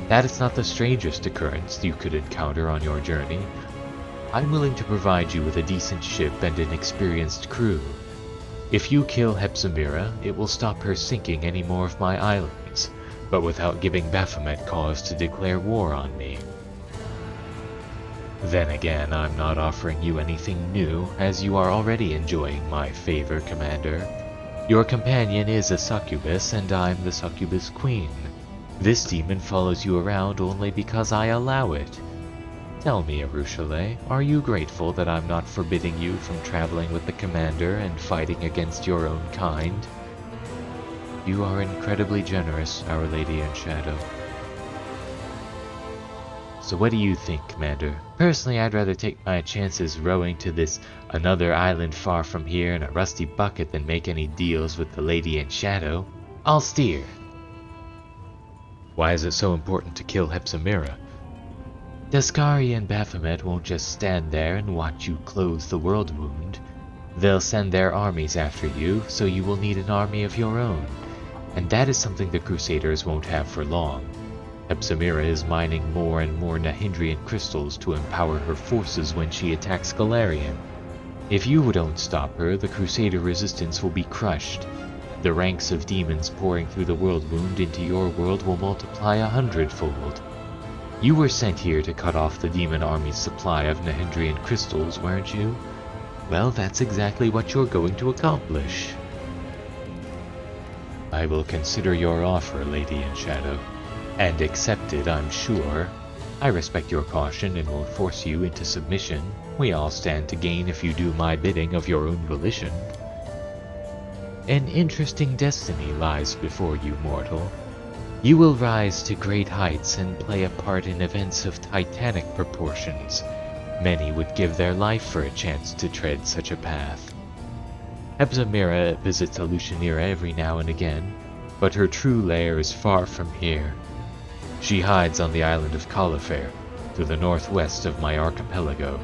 That is not the strangest occurrence you could encounter on your journey. I'm willing to provide you with a decent ship and an experienced crew. If you kill Hepzamirah, it will stop her sinking any more of my islands, but without giving Baphomet cause to declare war on me. Then again, I'm not offering you anything new, as you are already enjoying my favor, Commander. Your companion is a succubus, and I'm the succubus queen. This demon follows you around only because I allow it. Tell me, Arushale, are you grateful that I'm not forbidding you from traveling with the Commander and fighting against your own kind? You are incredibly generous, Our Lady in Shadow. So what do you think, Commander? Personally, I'd rather take my chances rowing to this another island far from here in a rusty bucket than make any deals with the Lady in Shadow. I'll steer. Why is it so important to kill Hepzamirah? Deskari and Baphomet won't just stand there and watch you close the world wound. They'll send their armies after you, so you will need an army of your own. And that is something the Crusaders won't have for long. Hepzamirah is mining more and more Nahindrian crystals to empower her forces when she attacks Golarion. If you don't stop her, the Crusader resistance will be crushed. The ranks of demons pouring through the world wound into your world will multiply 100-fold. You were sent here to cut off the demon army's supply of Nahindrian crystals, weren't you? Well, that's exactly what you're going to accomplish. I will consider your offer, Lady in Shadow. And accept it, I'm sure. I respect your caution and won't force you into submission. We all stand to gain if you do my bidding of your own volition. An interesting destiny lies before you, mortal. You will rise to great heights and play a part in events of titanic proportions. Many would give their life for a chance to tread such a path. Hepzamirah visits Alushanira every now and again, but her true lair is far from here. She hides on the island of Califair, to the northwest of my archipelago.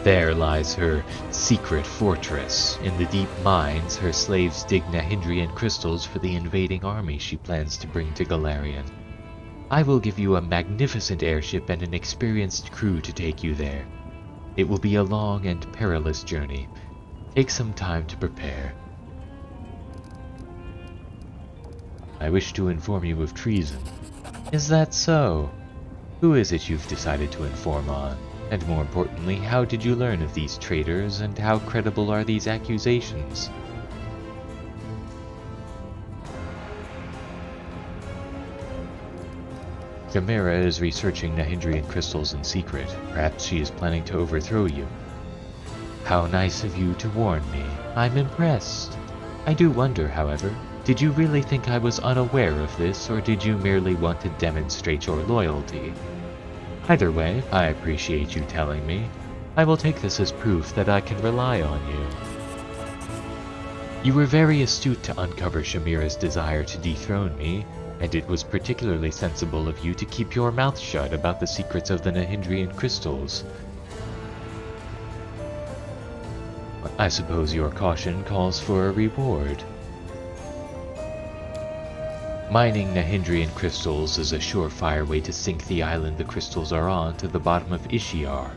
There lies her secret fortress. In the deep mines, her slaves dig Nahindrian crystals for the invading army she plans to bring to Golarion. I will give you a magnificent airship and an experienced crew to take you there. It will be a long and perilous journey. Take some time to prepare. I wish to inform you of treason. Is that so? Who is it you've decided to inform on? And more importantly, how did you learn of these traitors, and how credible are these accusations? Hepzamirah is researching Nahindrian crystals in secret. Perhaps she is planning to overthrow you. How nice of you to warn me. I'm impressed. I do wonder, however, did you really think I was unaware of this, or did you merely want to demonstrate your loyalty? Either way, I appreciate you telling me. I will take this as proof that I can rely on you. You were very astute to uncover Hepzamirah's desire to dethrone me, and it was particularly sensible of you to keep your mouth shut about the secrets of the Nahindrian crystals. I suppose your caution calls for a reward. Mining Nahindrian crystals is a surefire way to sink the island the crystals are on to the bottom of Ishiar.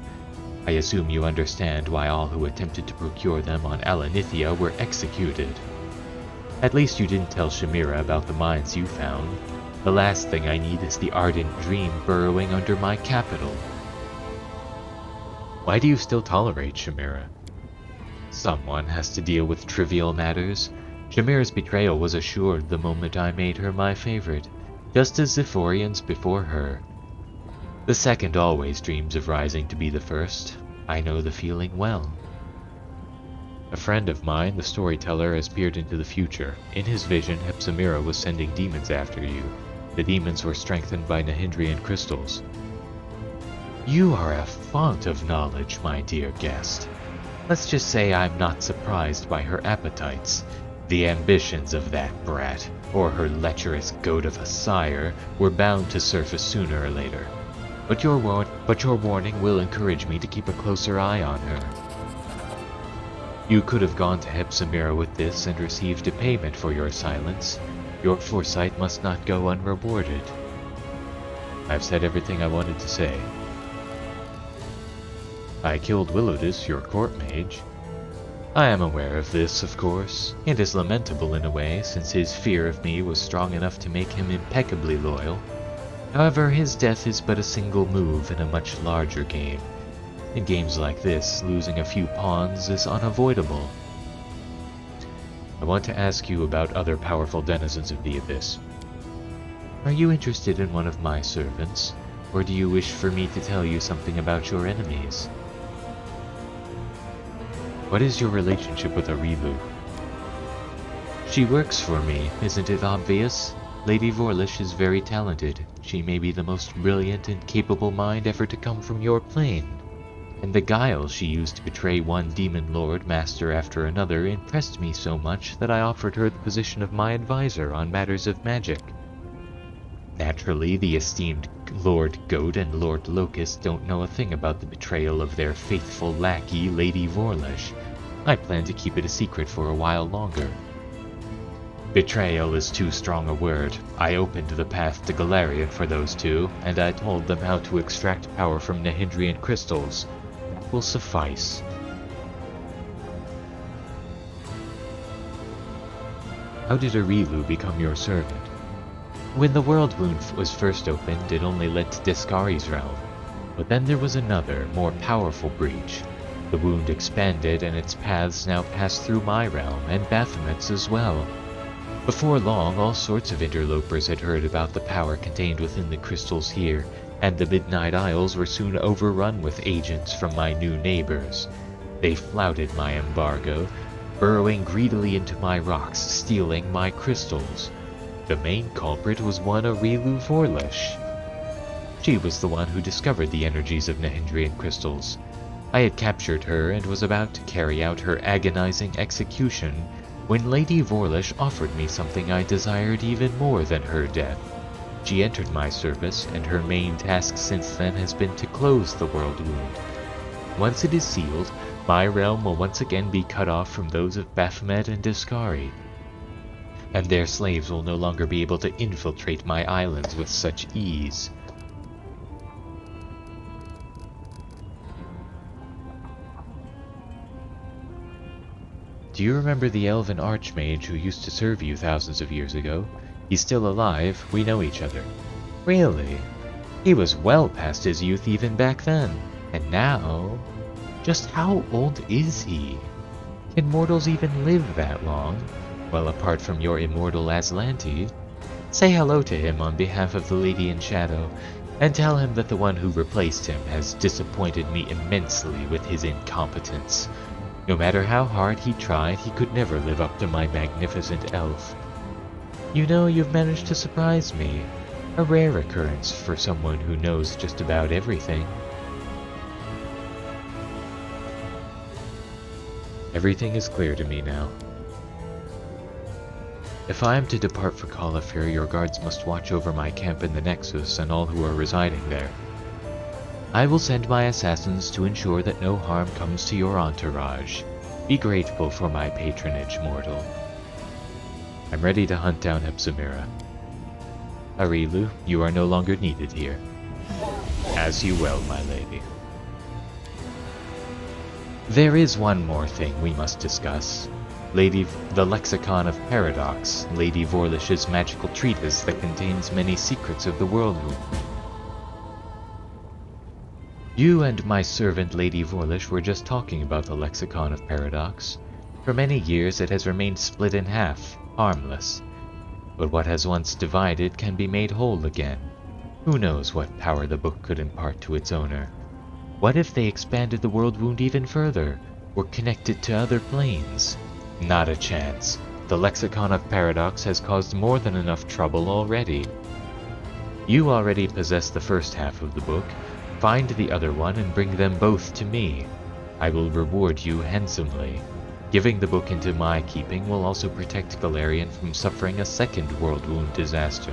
I assume you understand why all who attempted to procure them on Alanithia were executed. At least you didn't tell Hepzamirah about the mines you found. The last thing I need is the ardent dream burrowing under my capital. Why do you still tolerate Hepzamirah? Someone has to deal with trivial matters. Hepzamirah's betrayal was assured the moment I made her my favorite, just as Zephyrians before her. The second always dreams of rising to be the first. I know the feeling well. A friend of mine, the storyteller, has peered into the future. In his vision, Hepzamirah was sending demons after you. The demons were strengthened by Nahindrian crystals. You are a font of knowledge, my dear guest. Let's just say I'm not surprised by her appetites. The ambitions of that brat, or her lecherous goat of a sire, were bound to surface sooner or later. But your warning will encourage me to keep a closer eye on her. You could have gone to Hepzamirah with this and received a payment for your silence. Your foresight must not go unrewarded. I've said everything I wanted to say. I killed Willowdus, your court mage. I am aware of this, of course. It is lamentable in a way, since his fear of me was strong enough to make him impeccably loyal. However, his death is but a single move in a much larger game. In games like this, losing a few pawns is unavoidable. I want to ask you about other powerful denizens of the Abyss. Are you interested in one of my servants, or do you wish for me to tell you something about your enemies? What is your relationship with Arilu? She works for me, isn't it obvious? Lady Vorlish is very talented. She may be the most brilliant and capable mind ever to come from your plane. And the guile she used to betray one demon lord master after another impressed me so much that I offered her the position of my advisor on matters of magic. Naturally, the esteemed Lord Goat and Lord Locust don't know a thing about the betrayal of their faithful lackey, Lady Vorlish. I plan to keep it a secret for a while longer. Betrayal is too strong a word. I opened the path to Galarian for those two, and I told them how to extract power from Nahindrian crystals. That will suffice. How did Arilu become your servant? When the World Wound was first opened, it only led to Discari's realm. But then there was another, more powerful breach. The wound expanded, and its paths now pass through my realm, and Baphomet's as well. Before long, all sorts of interlopers had heard about the power contained within the crystals here, and the Midnight Isles were soon overrun with agents from my new neighbors. They flouted my embargo, burrowing greedily into my rocks, stealing my crystals. The main culprit was one Arilu Vorlish. She was the one who discovered the energies of Nahindrian crystals. I had captured her and was about to carry out her agonizing execution when Lady Vorlish offered me something I desired even more than her death. She entered my service, and her main task since then has been to close the World Wound. Once it is sealed, my realm will once again be cut off from those of Baphomet and Discari, and their slaves will no longer be able to infiltrate my islands with such ease. Do you remember the elven archmage who used to serve you thousands of years ago? He's still alive, we know each other. Really? He was well past his youth even back then. And now... just how old is he? Can mortals even live that long? Well, apart from your immortal Aslanti. Say hello to him on behalf of the Lady in Shadow, and tell him that the one who replaced him has disappointed me immensely with his incompetence. No matter how hard he tried, he could never live up to my magnificent elf. You know, you've managed to surprise me. A rare occurrence for someone who knows just about everything. Everything is clear to me now. If I am to depart for Calafir, your guards must watch over my camp in the Nexus and all who are residing there. I will send my assassins to ensure that no harm comes to your entourage. Be grateful for my patronage, mortal. I'm ready to hunt down Hepzamirah. Arilu, you are no longer needed here. As you will, my lady. There is one more thing we must discuss. The Lexicon of Paradox, Lady Vorlish's magical treatise that contains many secrets of the world wound. You and my servant Lady Vorlish were just talking about the Lexicon of Paradox. For many years it has remained split in half, harmless. But what has once divided can be made whole again. Who knows what power the book could impart to its owner? What if they expanded the world wound even further, or connected to other planes? Not a chance. The Lexicon of Paradox has caused more than enough trouble already. You already possess the first half of the book. Find the other one and bring them both to me. I will reward you handsomely. Giving the book into my keeping will also protect Galarian from suffering a second world wound disaster.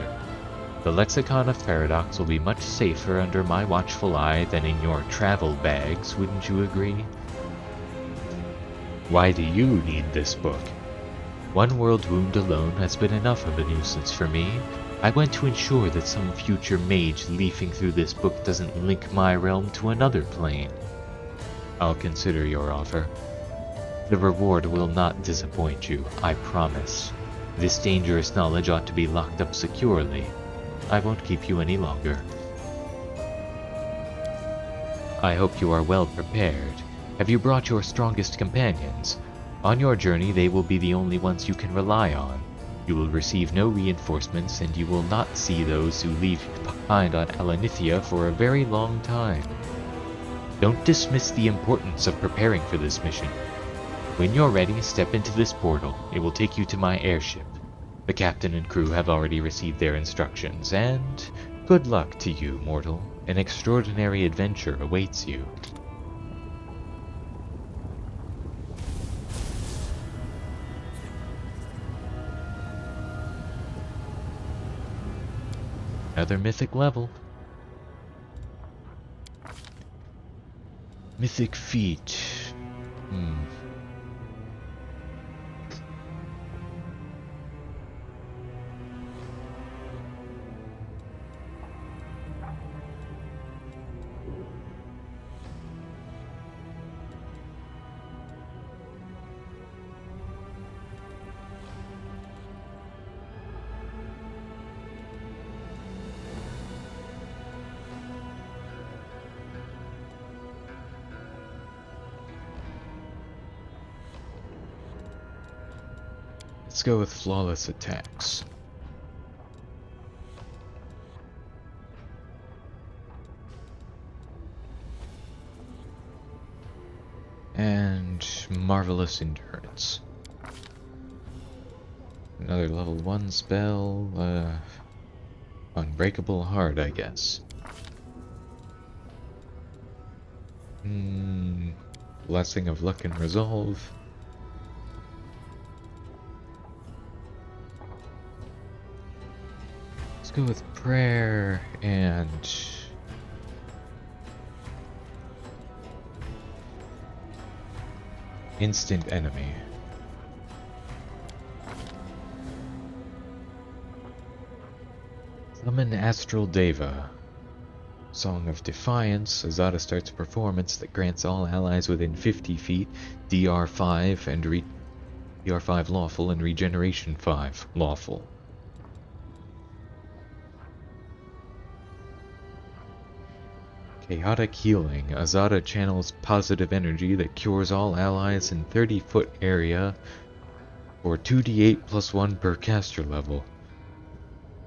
The Lexicon of Paradox will be much safer under my watchful eye than in your travel bags, wouldn't you agree? Why do you need this book? One world wound alone has been enough of a nuisance for me. I want to ensure that some future mage leafing through this book doesn't link my realm to another plane. I'll consider your offer. The reward will not disappoint you, I promise. This dangerous knowledge ought to be locked up securely. I won't keep you any longer. I hope you are well prepared. Have you brought your strongest companions? On your journey, they will be the only ones you can rely on. You will receive no reinforcements, and you will not see those who leave you behind on Alanithia for a very long time. Don't dismiss the importance of preparing for this mission. When you're ready, step into this portal. It will take you to my airship. The captain and crew have already received their instructions, and good luck to you, mortal. An extraordinary adventure awaits you. Another mythic level. Mythic feat. Let's go with flawless attacks. And marvelous endurance. Another level 1 spell, unbreakable heart, I guess. Blessing of luck and resolve. Let's go with prayer and instant enemy. Summon Astral Deva. Song of Defiance. Azada starts a performance that grants all allies within 50 feet DR5 and DR5 lawful and regeneration 5 lawful. Chaotic Healing. Azada channels positive energy that cures all allies in 30-foot area for 2d8 plus 1 per caster level.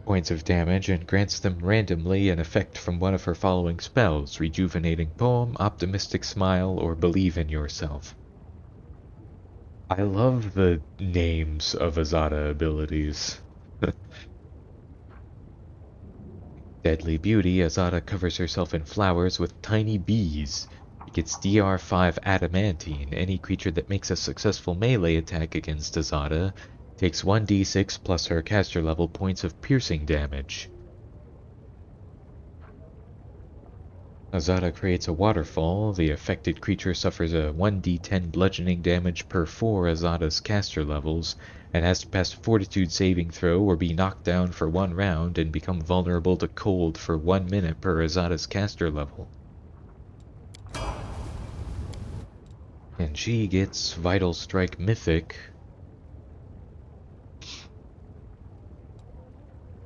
Points of damage and grants them randomly an effect from one of her following spells: Rejuvenating Poem, Optimistic Smile, or Believe in Yourself. I love the names of Azada abilities. Deadly Beauty, Azada covers herself in flowers with tiny bees. It gets DR5 Adamantine. Any creature that makes a successful melee attack against Azada takes 1d6 plus her caster level points of piercing damage. Azada creates a waterfall. The affected creature suffers a 1d10 bludgeoning damage per 4 Azada's caster levels, and has to pass a fortitude saving throw or be knocked down for 1 round and become vulnerable to cold for 1 minute per Azada's caster level. And she gets Vital Strike Mythic.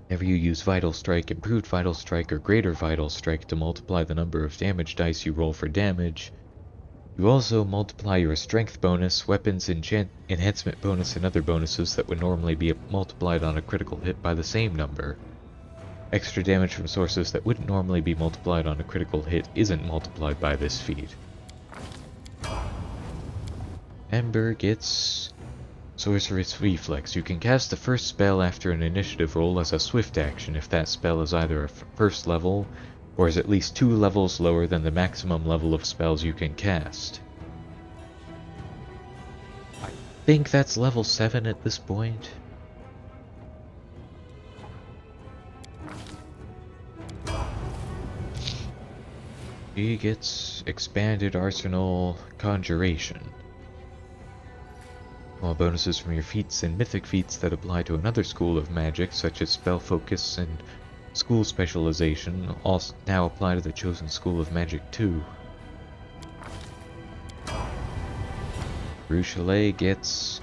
Whenever you use Vital Strike, Improved Vital Strike, or Greater Vital Strike to multiply the number of damage dice you roll for damage, you also multiply your Strength bonus, Weapons Enhancement bonus, and other bonuses that would normally be multiplied on a critical hit by the same number. Extra damage from sources that wouldn't normally be multiplied on a critical hit isn't multiplied by this feat. Ember gets Sorceress Reflex. You can cast the first spell after an initiative roll as a swift action if that spell is either a first level or is at least 2 levels lower than the maximum level of spells you can cast. I think that's level 7 at this point. She gets Expanded Arsenal Conjuration. All bonuses from your feats and mythic feats that apply to another school of magic, such as Spell Focus and School Specialization, also now apply to the chosen school of magic too. Ruchelet gets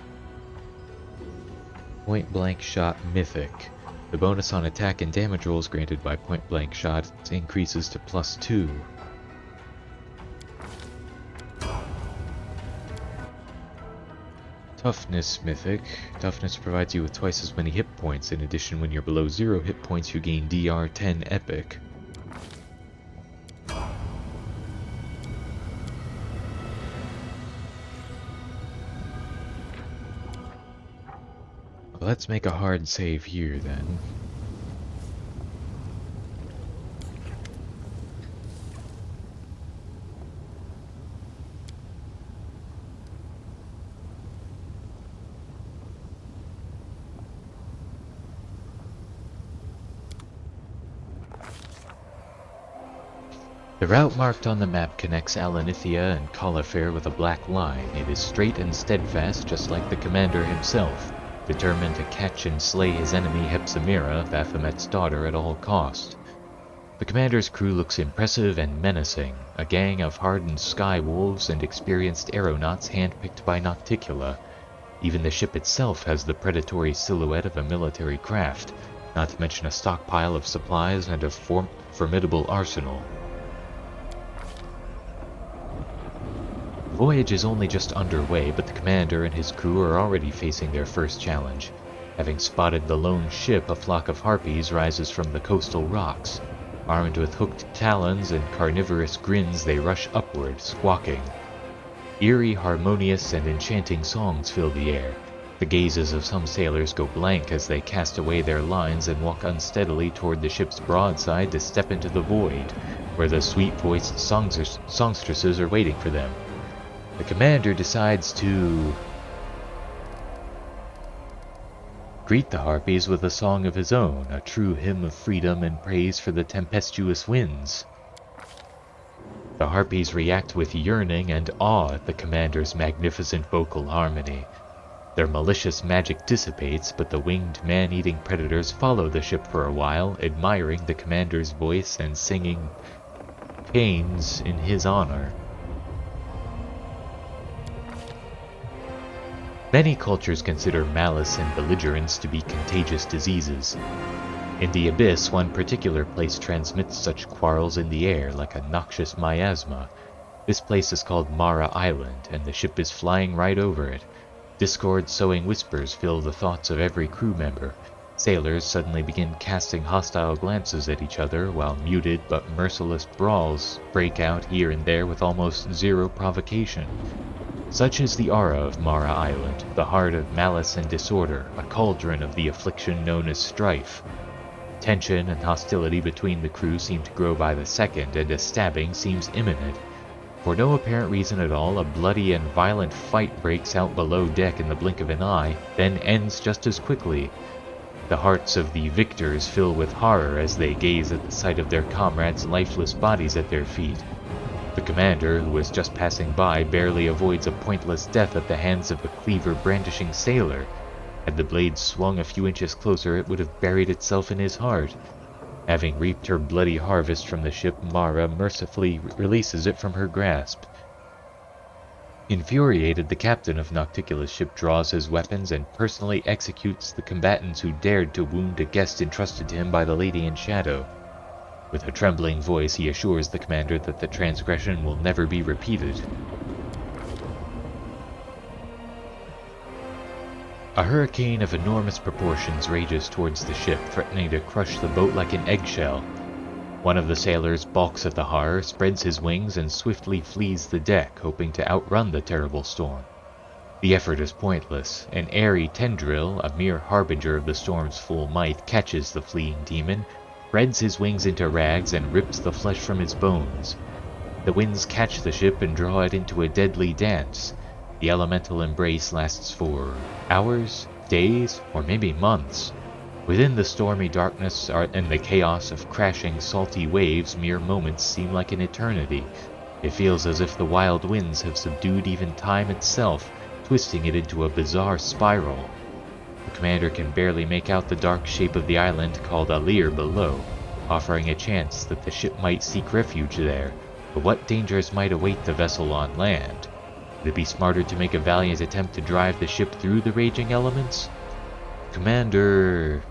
Point Blank Shot Mythic. The bonus on attack and damage rolls granted by Point Blank Shot increases to +2. Toughness Mythic. Toughness provides you with twice as many hit points. In addition, when you're below 0 hit points, you gain DR10 Epic. Let's make a hard save here then. The route marked on the map connects Alanithia and Colifair with a black line. It is straight and steadfast, just like the commander himself, determined to catch and slay his enemy Hepzamirah, Baphomet's daughter, at all cost. The commander's crew looks impressive and menacing, a gang of hardened sky wolves and experienced aeronauts handpicked by Nocticula. Even the ship itself has the predatory silhouette of a military craft, not to mention a stockpile of supplies and a formidable arsenal. The voyage is only just underway, but the commander and his crew are already facing their first challenge. Having spotted the lone ship, a flock of harpies rises from the coastal rocks. Armed with hooked talons and carnivorous grins, they rush upward, squawking. Eerie, harmonious, and enchanting songs fill the air. The gazes of some sailors go blank as they cast away their lines and walk unsteadily toward the ship's broadside to step into the void, where the sweet-voiced songstresses are waiting for them. The commander decides to greet the harpies with a song of his own, a true hymn of freedom and praise for the tempestuous winds. The harpies react with yearning and awe at the commander's magnificent vocal harmony. Their malicious magic dissipates, but the winged man-eating predators follow the ship for a while, admiring the commander's voice and singing paeans in his honor. Many cultures consider malice and belligerence to be contagious diseases. In the Abyss, one particular place transmits such quarrels in the air like a noxious miasma. This place is called Mara Island, and the ship is flying right over it. Discord-sowing whispers fill the thoughts of every crew member. Sailors suddenly begin casting hostile glances at each other, while muted but merciless brawls break out here and there with almost zero provocation. Such is the aura of Mara Island, the heart of malice and disorder, a cauldron of the affliction known as strife. Tension and hostility between the crew seem to grow by the second, and a stabbing seems imminent. For no apparent reason at all, a bloody and violent fight breaks out below deck in the blink of an eye, then ends just as quickly. The hearts of the victors fill with horror as they gaze at the sight of their comrades' lifeless bodies at their feet. The commander, who was just passing by, barely avoids a pointless death at the hands of a cleaver-brandishing sailor. Had the blade swung a few inches closer, it would have buried itself in his heart. Having reaped her bloody harvest from the ship, Mara mercifully releases it from her grasp. Infuriated, the captain of Nocticula's ship draws his weapons and personally executes the combatants who dared to wound a guest entrusted to him by the Lady in Shadow. With a trembling voice, he assures the commander that the transgression will never be repeated. A hurricane of enormous proportions rages towards the ship, threatening to crush the boat like an eggshell. One of the sailors balks at the horror, spreads his wings, and swiftly flees the deck, hoping to outrun the terrible storm. The effort is pointless. An airy tendril, a mere harbinger of the storm's full might, catches the fleeing demon, spreads his wings into rags, and rips the flesh from his bones. The winds catch the ship and draw it into a deadly dance. The elemental embrace lasts for hours, days, or maybe months. Within the stormy darkness and the chaos of crashing salty waves, mere moments seem like an eternity. It feels as if the wild winds have subdued even time itself, twisting it into a bizarre spiral. The commander can barely make out the dark shape of the island called Alir below, offering a chance that the ship might seek refuge there. But what dangers might await the vessel on land? Would it be smarter to make a valiant attempt to drive the ship through the raging elements? Commander...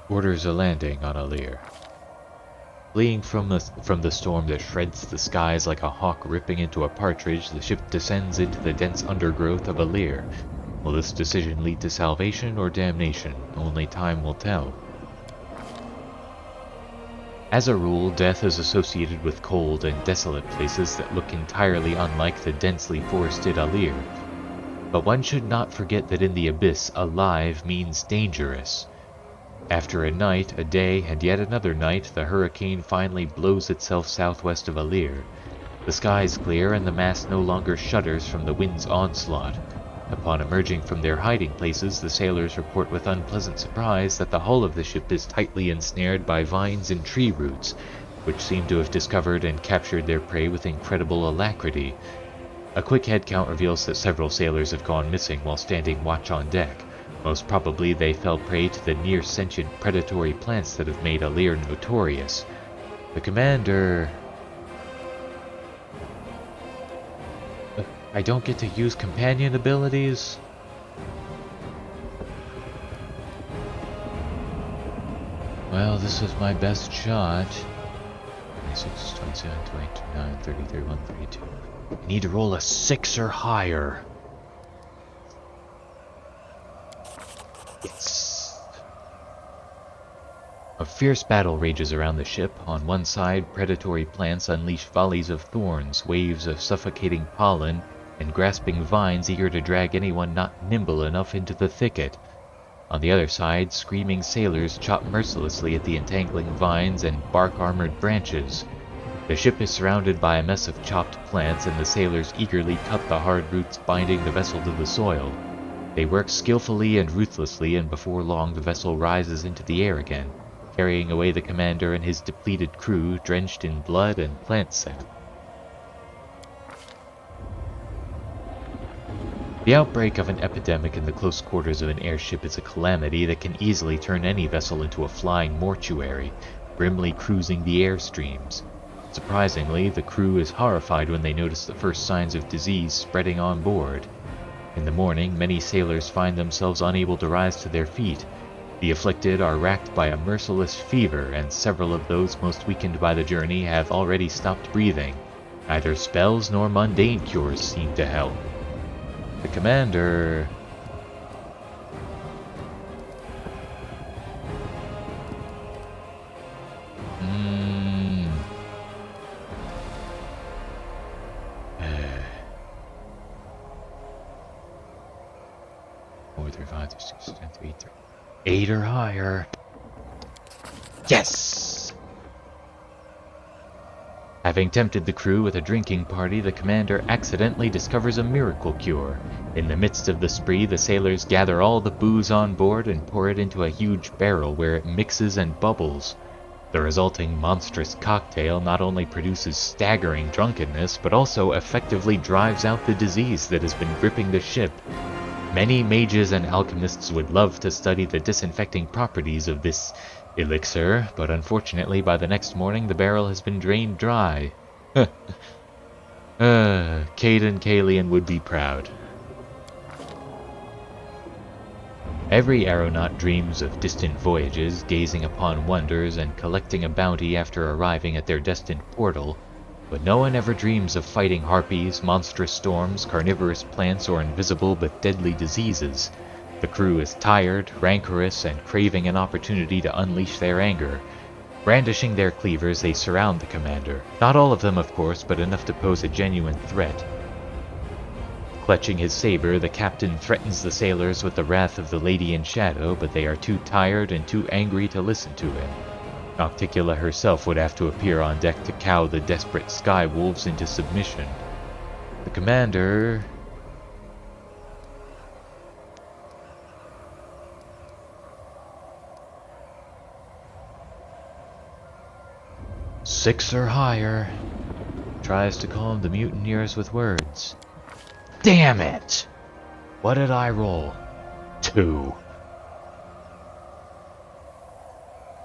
orders a landing on Alir. Fleeing from the storm that shreds the skies like a hawk ripping into a partridge, the ship descends into the dense undergrowth of Alir. Will this decision lead to salvation or damnation? Only time will tell. As a rule, death is associated with cold and desolate places that look entirely unlike the densely forested Alir. But one should not forget that in the abyss, alive means dangerous. After a night, a day, and yet another night, the hurricane finally blows itself southwest of Alir. The skies clear and the mast no longer shudders from the wind's onslaught. Upon emerging from their hiding places, the sailors report with unpleasant surprise that the hull of the ship is tightly ensnared by vines and tree roots, which seem to have discovered and captured their prey with incredible alacrity. A quick head count reveals that several sailors have gone missing while standing watch on deck. Most probably they fell prey to the near-sentient predatory plants that have made Alir notorious. The commander... I don't get to use companion abilities? Well, this is my best shot. 26, 27, 29, 30, 31, 32. I need to roll a 6 or higher. Yes. A fierce battle rages around the ship. On one side, predatory plants unleash volleys of thorns, waves of suffocating pollen, and grasping vines eager to drag anyone not nimble enough into the thicket. On the other side, screaming sailors chop mercilessly at the entangling vines and bark-armored branches. The ship is surrounded by a mess of chopped plants, and the sailors eagerly cut the hard roots binding the vessel to the soil. They work skillfully and ruthlessly, and before long the vessel rises into the air again, carrying away the commander and his depleted crew, drenched in blood and plant sap. The outbreak of an epidemic in the close quarters of an airship is a calamity that can easily turn any vessel into a flying mortuary, grimly cruising the airstreams. Surprisingly, the crew is horrified when they notice the first signs of disease spreading on board. In the morning, many sailors find themselves unable to rise to their feet. The afflicted are racked by a merciless fever, and several of those most weakened by the journey have already stopped breathing. Neither spells nor mundane cures seem to help. The commander... 5, 6, 10, 3, 8 or higher. Yes! Having tempted the crew with a drinking party, the commander accidentally discovers a miracle cure. In the midst of the spree, the sailors gather all the booze on board and pour it into a huge barrel where it mixes and bubbles. The resulting monstrous cocktail not only produces staggering drunkenness, but also effectively drives out the disease that has been gripping the ship. Many mages and alchemists would love to study the disinfecting properties of this elixir, but unfortunately by the next morning the barrel has been drained dry. Cade and Kalian would be proud. Every aeronaut dreams of distant voyages, gazing upon wonders, and collecting a bounty after arriving at their destined portal, but no one ever dreams of fighting harpies, monstrous storms, carnivorous plants, or invisible but deadly diseases. The crew is tired, rancorous, and craving an opportunity to unleash their anger. Brandishing their cleavers, they surround the commander. Not all of them, of course, but enough to pose a genuine threat. Clutching his saber, the captain threatens the sailors with the wrath of the Lady in Shadow, but they are too tired and too angry to listen to him. Nocticula herself would have to appear on deck to cow the desperate sky wolves into submission. The commander... "6 or higher," tries to calm the mutineers with words. Damn it! What did I roll? 2.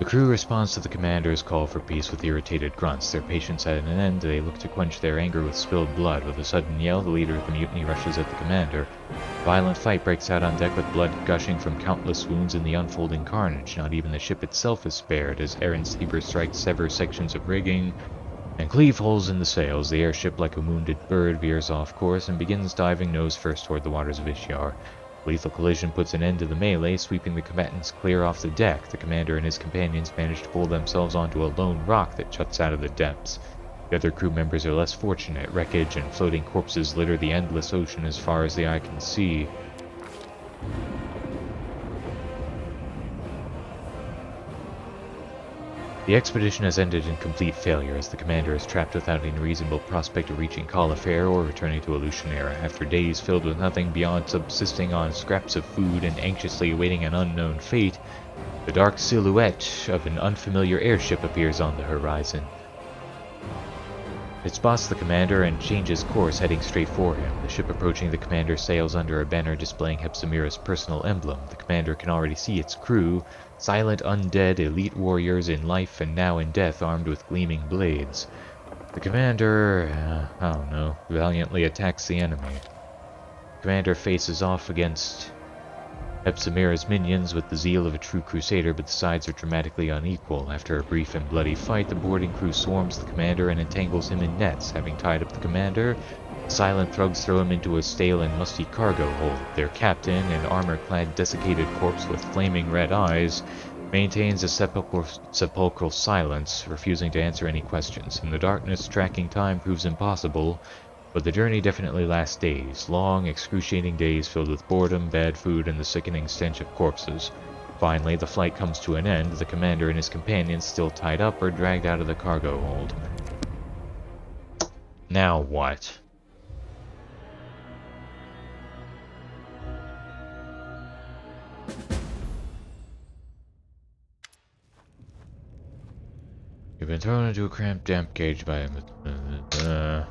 The crew responds to the commander's call for peace with irritated grunts. Their patience at an end, they look to quench their anger with spilled blood. With a sudden yell, the leader of the mutiny rushes at the commander. A violent fight breaks out on deck with blood gushing from countless wounds in the unfolding carnage. Not even the ship itself is spared, as Aaron's saber strikes sever sections of rigging and cleave holes in the sails. The airship, like a wounded bird, veers off course and begins diving nose first toward the waters of Ishyar. Lethal collision puts an end to the melee, sweeping the combatants clear off the deck. The commander and his companions manage to pull themselves onto a lone rock that juts out of the depths. The other crew members are less fortunate. Wreckage and floating corpses litter the endless ocean as far as the eye can see. The expedition has ended in complete failure, as the commander is trapped without any reasonable prospect of reaching Califair or returning to Illusionera. After days filled with nothing beyond subsisting on scraps of food and anxiously awaiting an unknown fate, the dark silhouette of an unfamiliar airship appears on the horizon. It spots the commander and changes course, heading straight for him. The ship approaching the commander sails under a banner displaying Hepzamirah's personal emblem. The commander can already see its crew, silent undead elite warriors in life and now in death, armed with gleaming blades. The commander, valiantly attacks the enemy. The commander faces off against Hepzamirah's minions with the zeal of a true crusader, but the sides are dramatically unequal. After a brief and bloody fight, the boarding crew swarms the commander and entangles him in nets. Having tied up the commander, silent thugs throw him into a stale and musty cargo hold. Their captain, an armor-clad desiccated corpse with flaming red eyes, maintains a sepulchral silence, refusing to answer any questions. In the darkness, tracking time proves impossible, but the journey definitely lasts days. Long, excruciating days filled with boredom, bad food, and the sickening stench of corpses. Finally, the flight comes to an end. The commander and his companions, still tied up, are dragged out of the cargo hold. Now what? You've been thrown into a cramped, damp cage by a...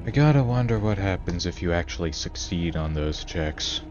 I gotta wonder what happens if you actually succeed on those checks.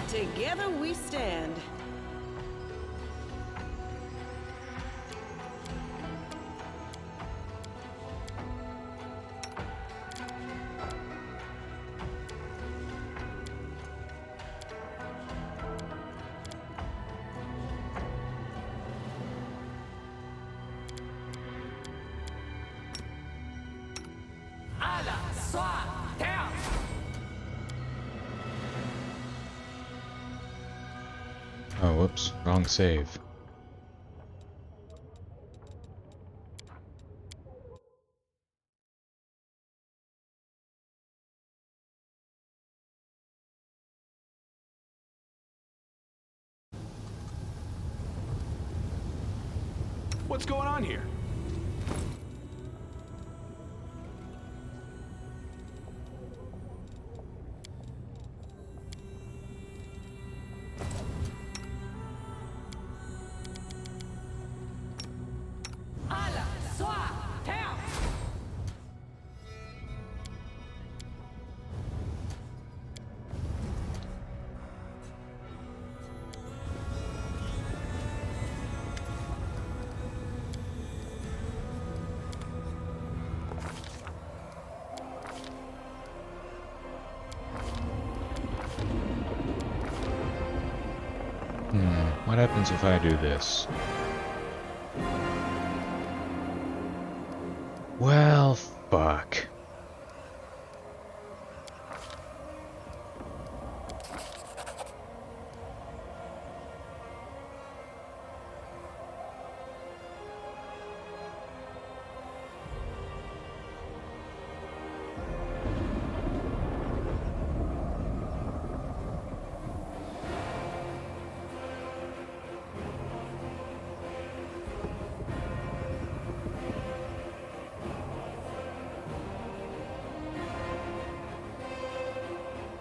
Together we stand. Oh, whoops. Wrong save. What's going on here? What happens if I do this? Well, fuck.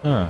Huh.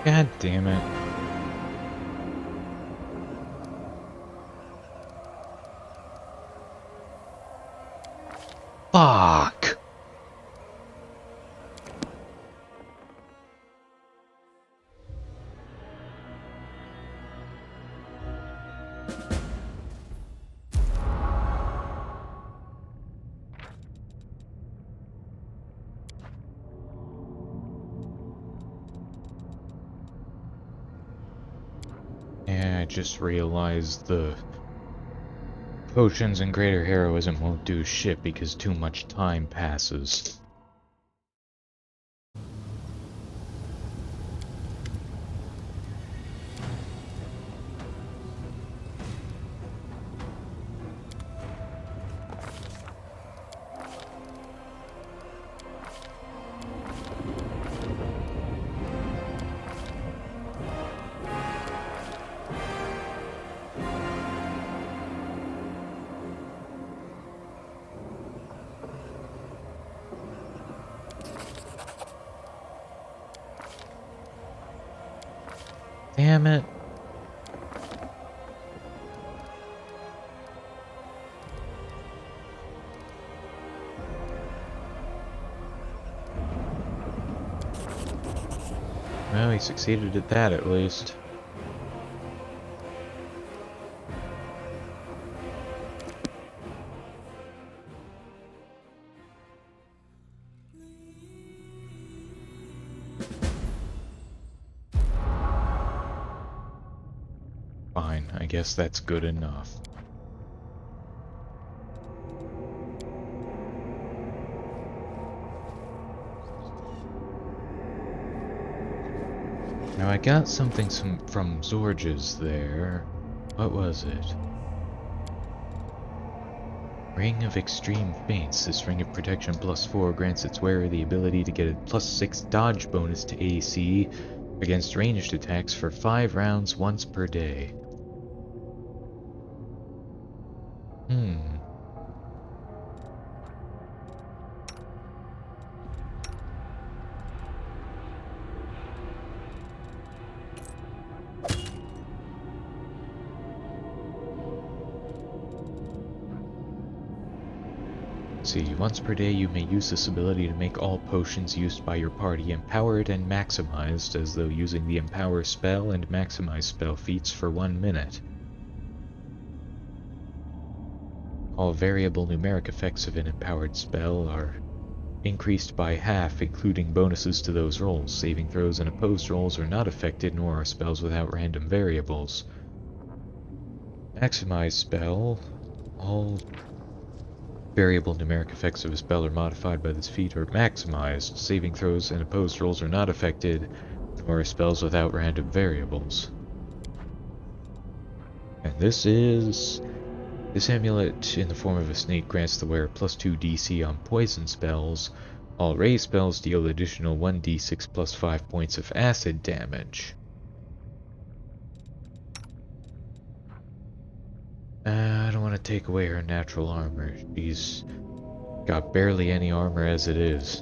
God damn it. Fuck! Yeah, I just realized the potions and greater heroism won't do shit because too much time passes. Damn it. Well, he succeeded at that at least. Fine, I guess that's good enough. Now I got something from Zorge's there. What was it? Ring of Extreme Feints. This ring of protection +4 grants its wearer the ability to get a +6 dodge bonus to AC against ranged attacks for 5 rounds once per day. See, once per day you may use this ability to make all potions used by your party empowered and maximized as though using the Empower spell and Maximize spell feats for 1 minute. All variable numeric effects of an empowered spell are increased by half, including bonuses to those rolls. Saving throws and opposed rolls are not affected, nor are spells without random variables. Maximize spell. All variable numeric effects of a spell are modified by this feat or maximized. Saving throws and opposed rolls are not affected, nor are spells without random variables. And this amulet in the form of a snake grants the wearer +2 DC on poison spells. All raise spells deal additional 1d6 +5 points of acid damage. I don't want to take away her natural armor. She's got barely any armor as it is.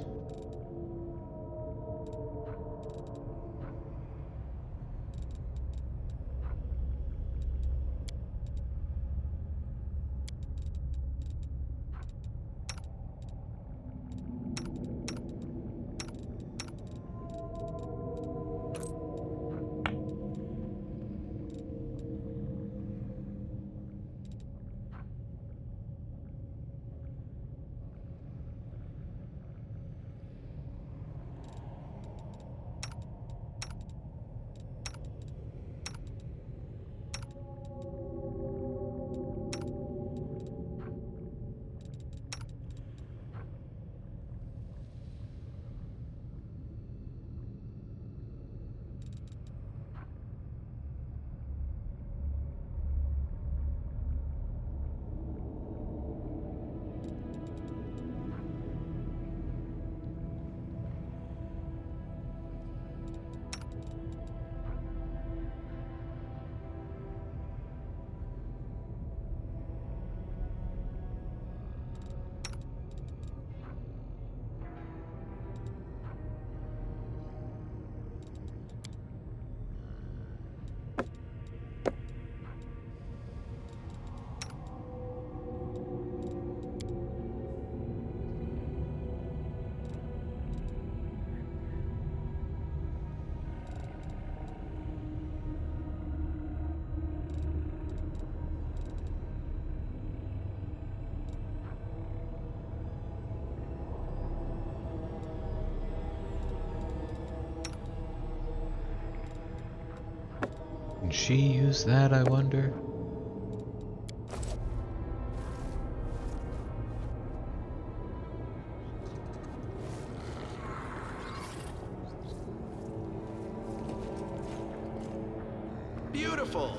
she use that, I wonder? Beautiful.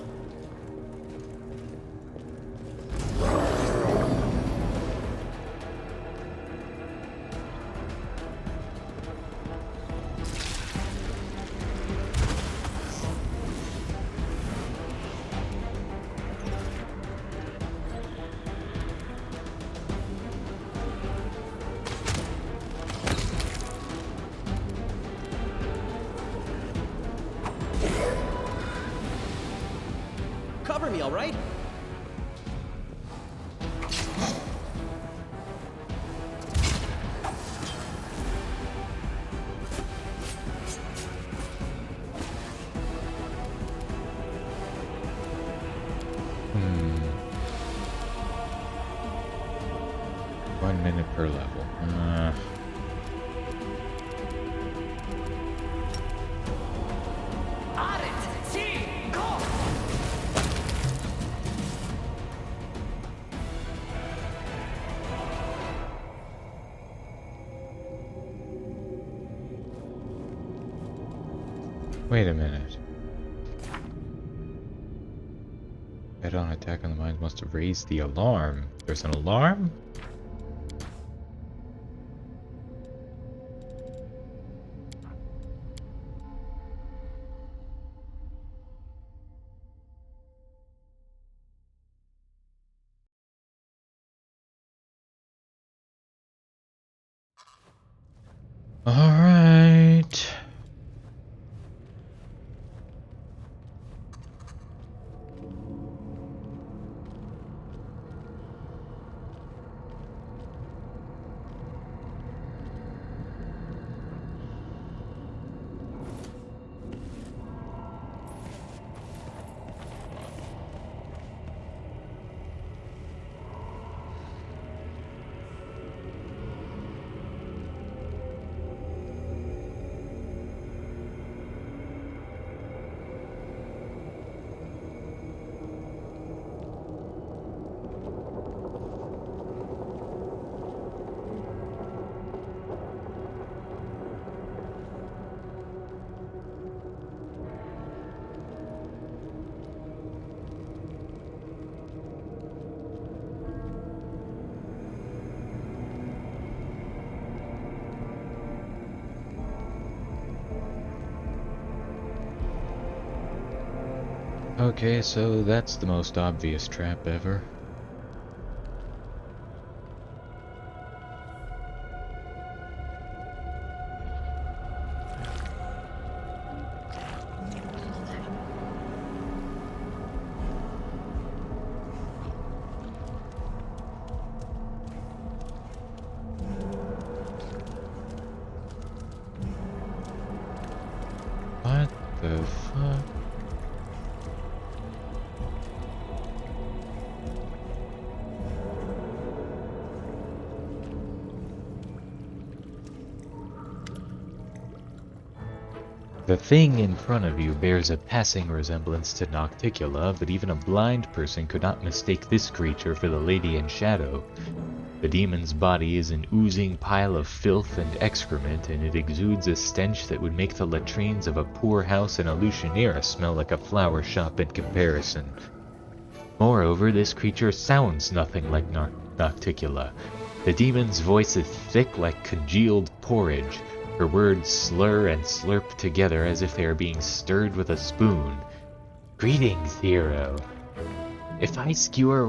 Cover me, all right? Hmm. 1 minute per level. Wait a minute. Head-on attack on the mines must have raised the alarm. There's an alarm? All right. Okay, so that's the most obvious trap ever. What the fuck? The thing in front of you bears a passing resemblance to Nocticula, but even a blind person could not mistake this creature for the Lady in Shadow. The demon's body is an oozing pile of filth and excrement, and it exudes a stench that would make the latrines of a poor house in Alushanira smell like a flower shop in comparison. Moreover, this creature sounds nothing like Nocticula. The demon's voice is thick like congealed porridge. Her words slur and slurp together as if they are being stirred with a spoon. Greetings, hero. If I skewer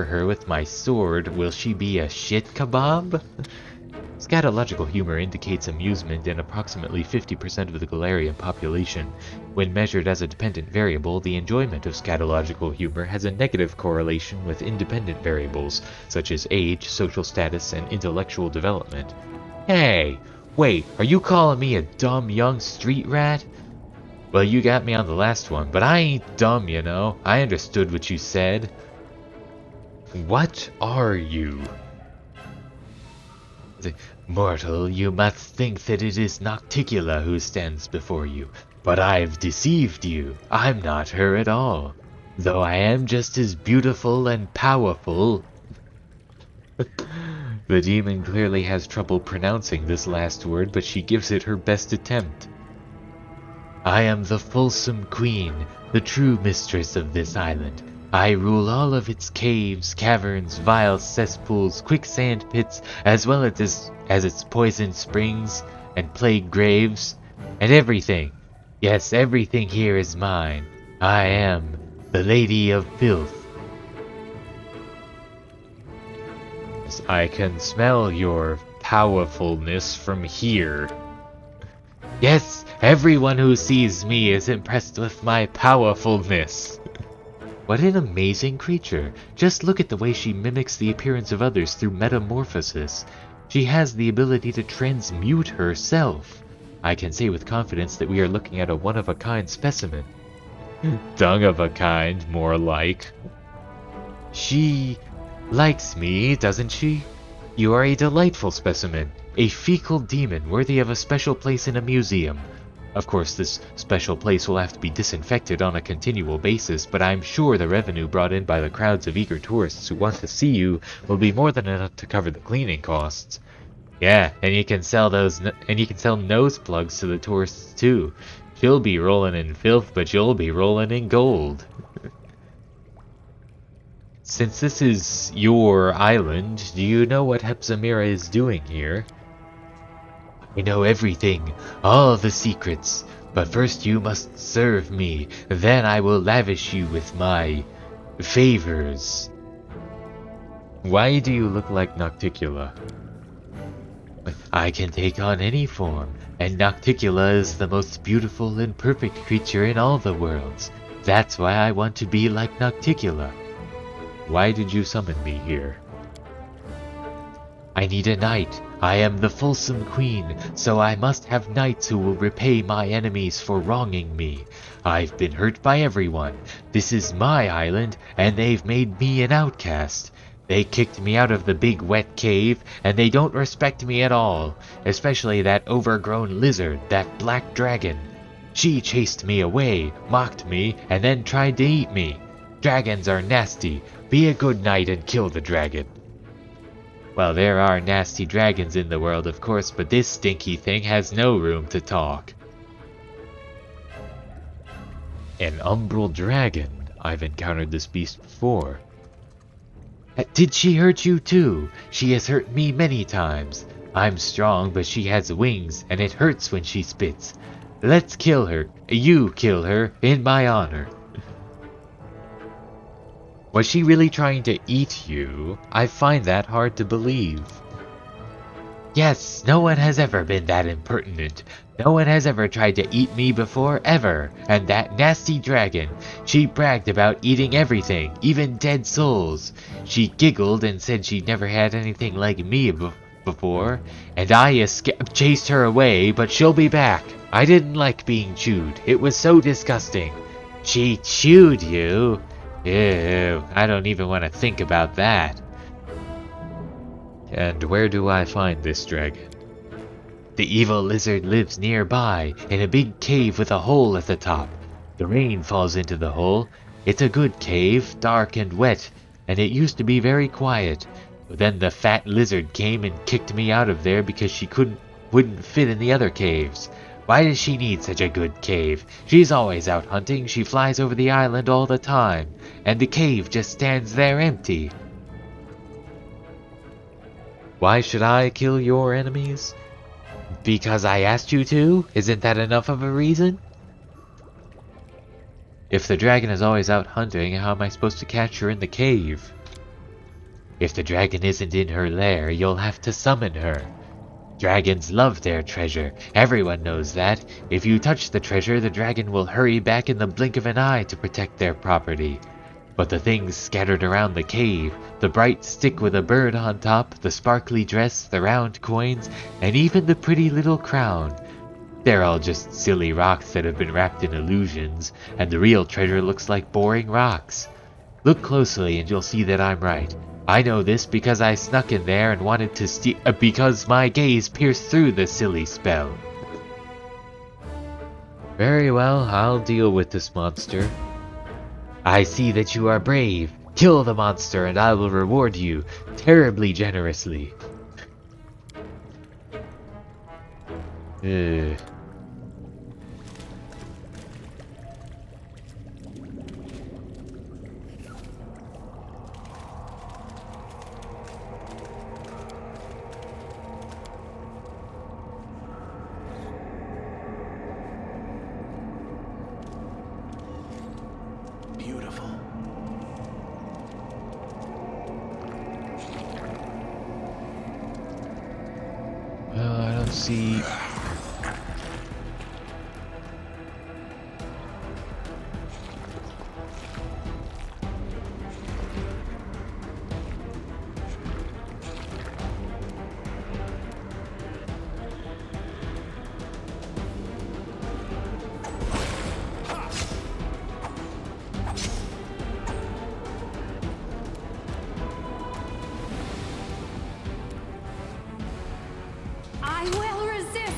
her with my sword, will she be a shit kebab? Scatological humor indicates amusement in approximately 50% of the Galarian population. When measured as a dependent variable, the enjoyment of scatological humor has a negative correlation with independent variables, such as age, social status, and intellectual development. Hey! Wait, are you calling me a dumb young street rat? Well, you got me on the last one, but I ain't dumb, you know. I understood what you said. What are you? Mortal, you must think that it is Nocticula who stands before you. But I've deceived you. I'm not her at all. Though I am just as beautiful and powerful. The demon clearly has trouble pronouncing this last word, but she gives it her best attempt. I am the fulsome queen, the true mistress of this island. I rule all of its caves, caverns, vile cesspools, quicksand pits, as well as its poison springs and plague graves, and everything. Yes, everything here is mine. I am the Lady of Filth. I can smell your powerfulness from here. Yes, everyone who sees me is impressed with my powerfulness. What an amazing creature. Just look at the way she mimics the appearance of others through metamorphosis. She has the ability to transmute herself. I can say with confidence that we are looking at a one-of-a-kind specimen. Dung of a kind, more like. She likes me, doesn't she? You are a delightful specimen. A fecal demon worthy of a special place in a museum. Of course, this special place will have to be disinfected on a continual basis, but I'm sure the revenue brought in by the crowds of eager tourists who want to see you will be more than enough to cover the cleaning costs. Yeah, and you can sell nose plugs to the tourists too. She'll be rolling in filth, but you'll be rolling in gold. Since this is your island, do you know what Hepzamirah is doing here? I know everything, all the secrets, but first you must serve me, then I will lavish you with my favors. Why do you look like Nocticula? I can take on any form, and Nocticula is the most beautiful and perfect creature in all the worlds. That's why I want to be like Nocticula. Why did you summon me here? I need a knight. I am the fulsome queen, so I must have knights who will repay my enemies for wronging me. I've been hurt by everyone. This is my island, and they've made me an outcast. They kicked me out of the big wet cave, and they don't respect me at all, especially that overgrown lizard, that black dragon. She chased me away, mocked me, and then tried to eat me. Dragons are nasty. Be a good knight and kill the dragon. Well, there are nasty dragons in the world, of course, but this stinky thing has no room to talk. An umbral dragon. I've encountered this beast before. Did she hurt you too? She has hurt me many times. I'm strong, but she has wings, and it hurts when she spits. Let's kill her. You kill her, in my honor. Was she really trying to eat you? I find that hard to believe. Yes, no one has ever been that impertinent. No one has ever tried to eat me before, ever. And that nasty dragon, she bragged about eating everything, even dead souls. She giggled and said she'd never had anything like me before. And I chased her away, but she'll be back. I didn't like being chewed. It was so disgusting. She chewed you? Ew, I don't even want to think about that. And where do I find this dragon? The evil lizard lives nearby, in a big cave with a hole at the top. The rain falls into the hole. It's a good cave, dark and wet, and it used to be very quiet. But then the fat lizard came and kicked me out of there because she wouldn't fit in the other caves. Why does she need such a good cave? She's always out hunting, she flies over the island all the time, and the cave just stands there empty. Why should I kill your enemies? Because I asked you to? Isn't that enough of a reason? If the dragon is always out hunting, how am I supposed to catch her in the cave? If the dragon isn't in her lair, you'll have to summon her. Dragons love their treasure. Everyone knows that. If you touch the treasure, the dragon will hurry back in the blink of an eye to protect their property. But the things scattered around the cave, the bright stick with a bird on top, the sparkly dress, the round coins, and even the pretty little crown, they're all just silly rocks that have been wrapped in illusions, and the real treasure looks like boring rocks. Look closely and you'll see that I'm right. I know this because I snuck in there and wanted to steal, because my gaze pierced through the silly spell. Very well, I'll deal with this monster. I see that you are brave. Kill the monster and I will reward you terribly generously. Ugh. Beautiful. Well, I don't see... I will resist!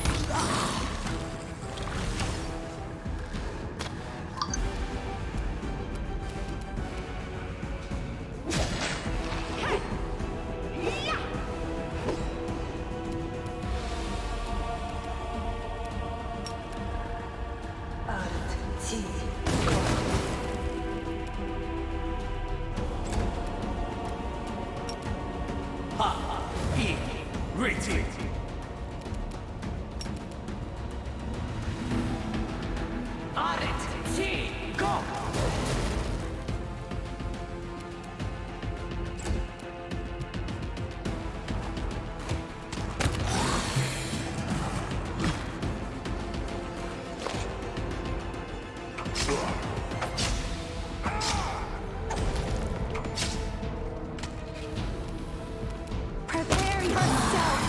Prepare yourself!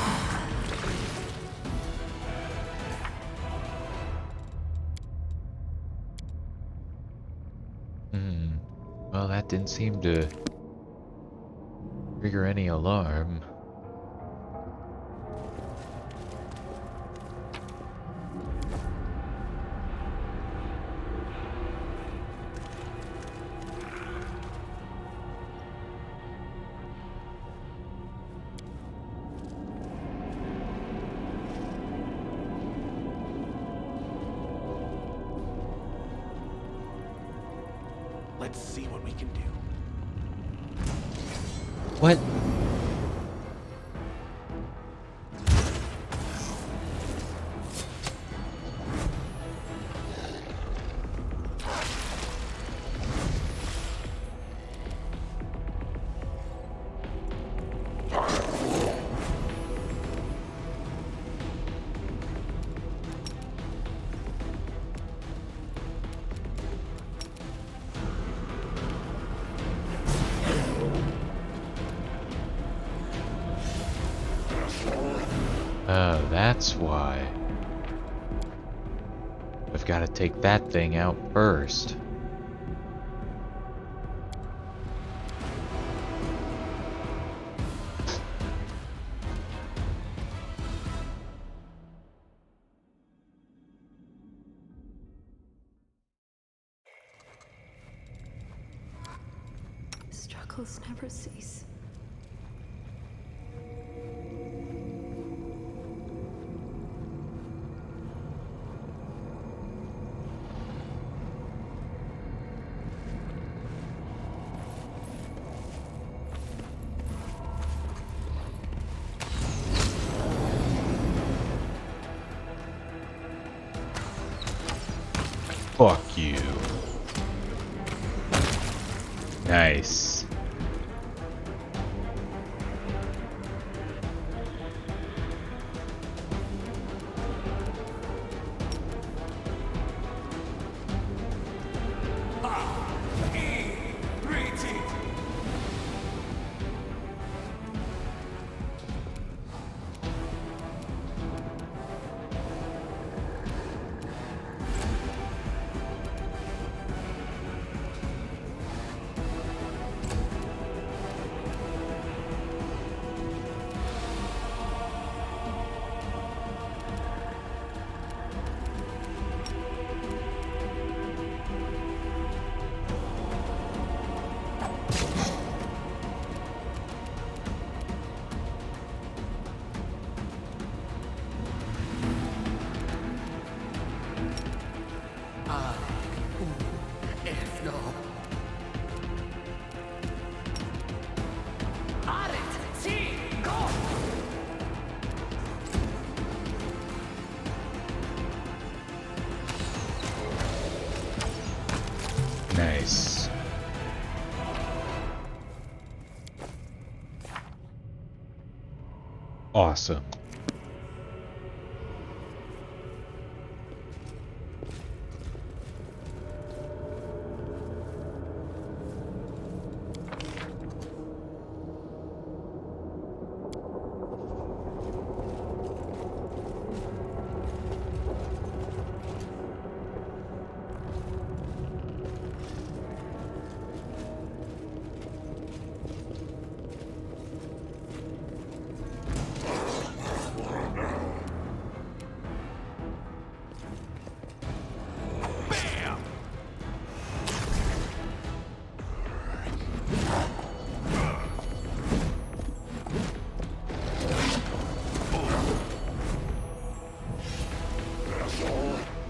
Well, that didn't seem to trigger any alarm. Let's see what we can do. What? Oh, that's why. I've got to take that thing out first. Struggles never cease. Fuck you. Nice. Nice. Awesome.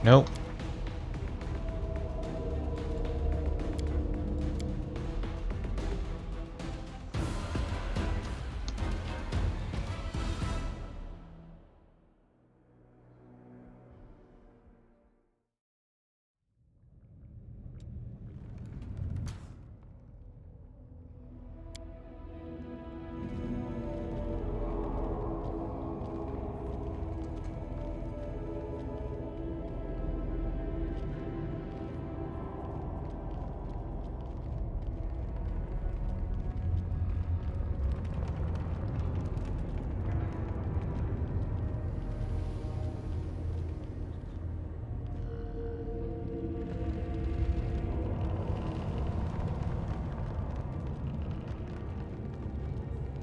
Nope.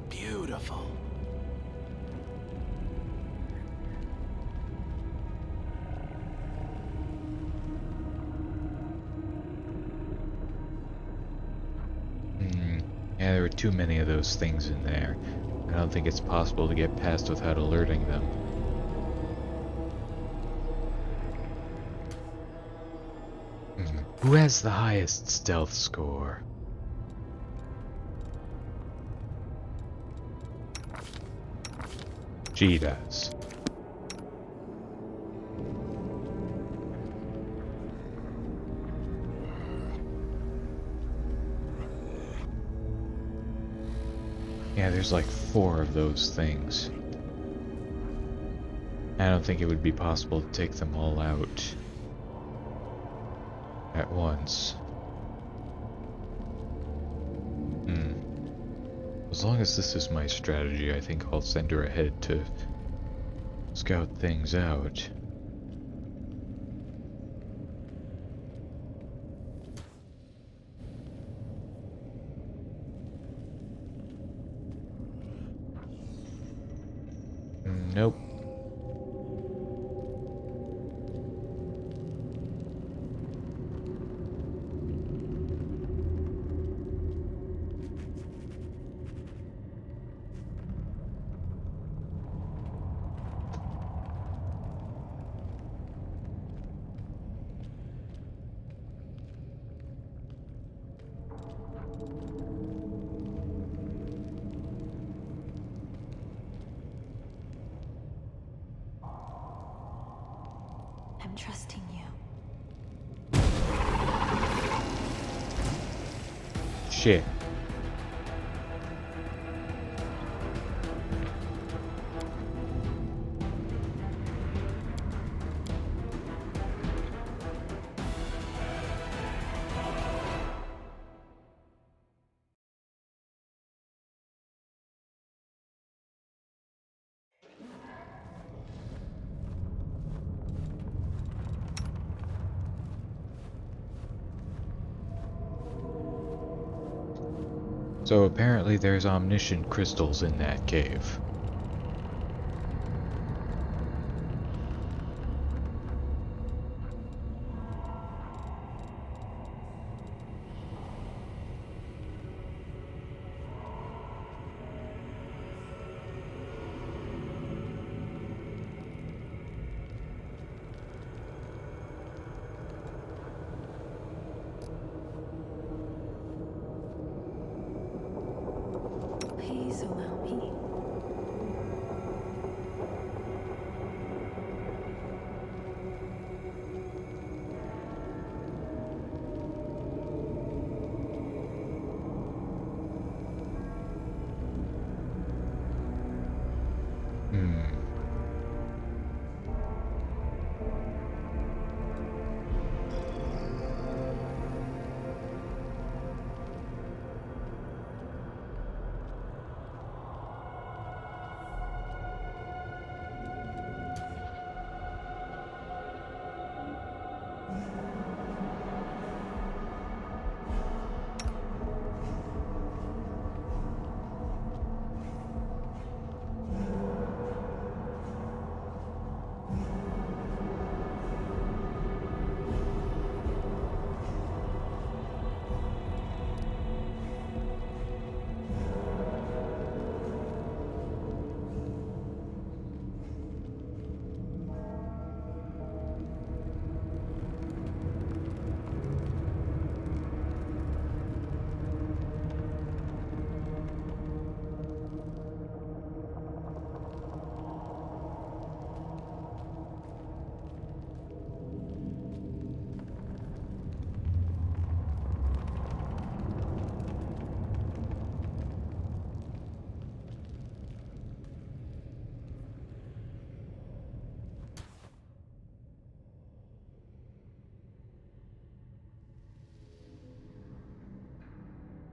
Beautiful. Yeah, there were too many of those things in there. I don't think it's possible to get past without alerting them. Who has the highest stealth score? She does. Yeah, there's like 4 of those things. I don't think it would be possible to take them all out at once. As long as this is my strategy, I think I'll send her ahead to scout things out. Nope. I'm trusting you. Shit. So apparently there's omniscient crystals in that cave. Please allow me.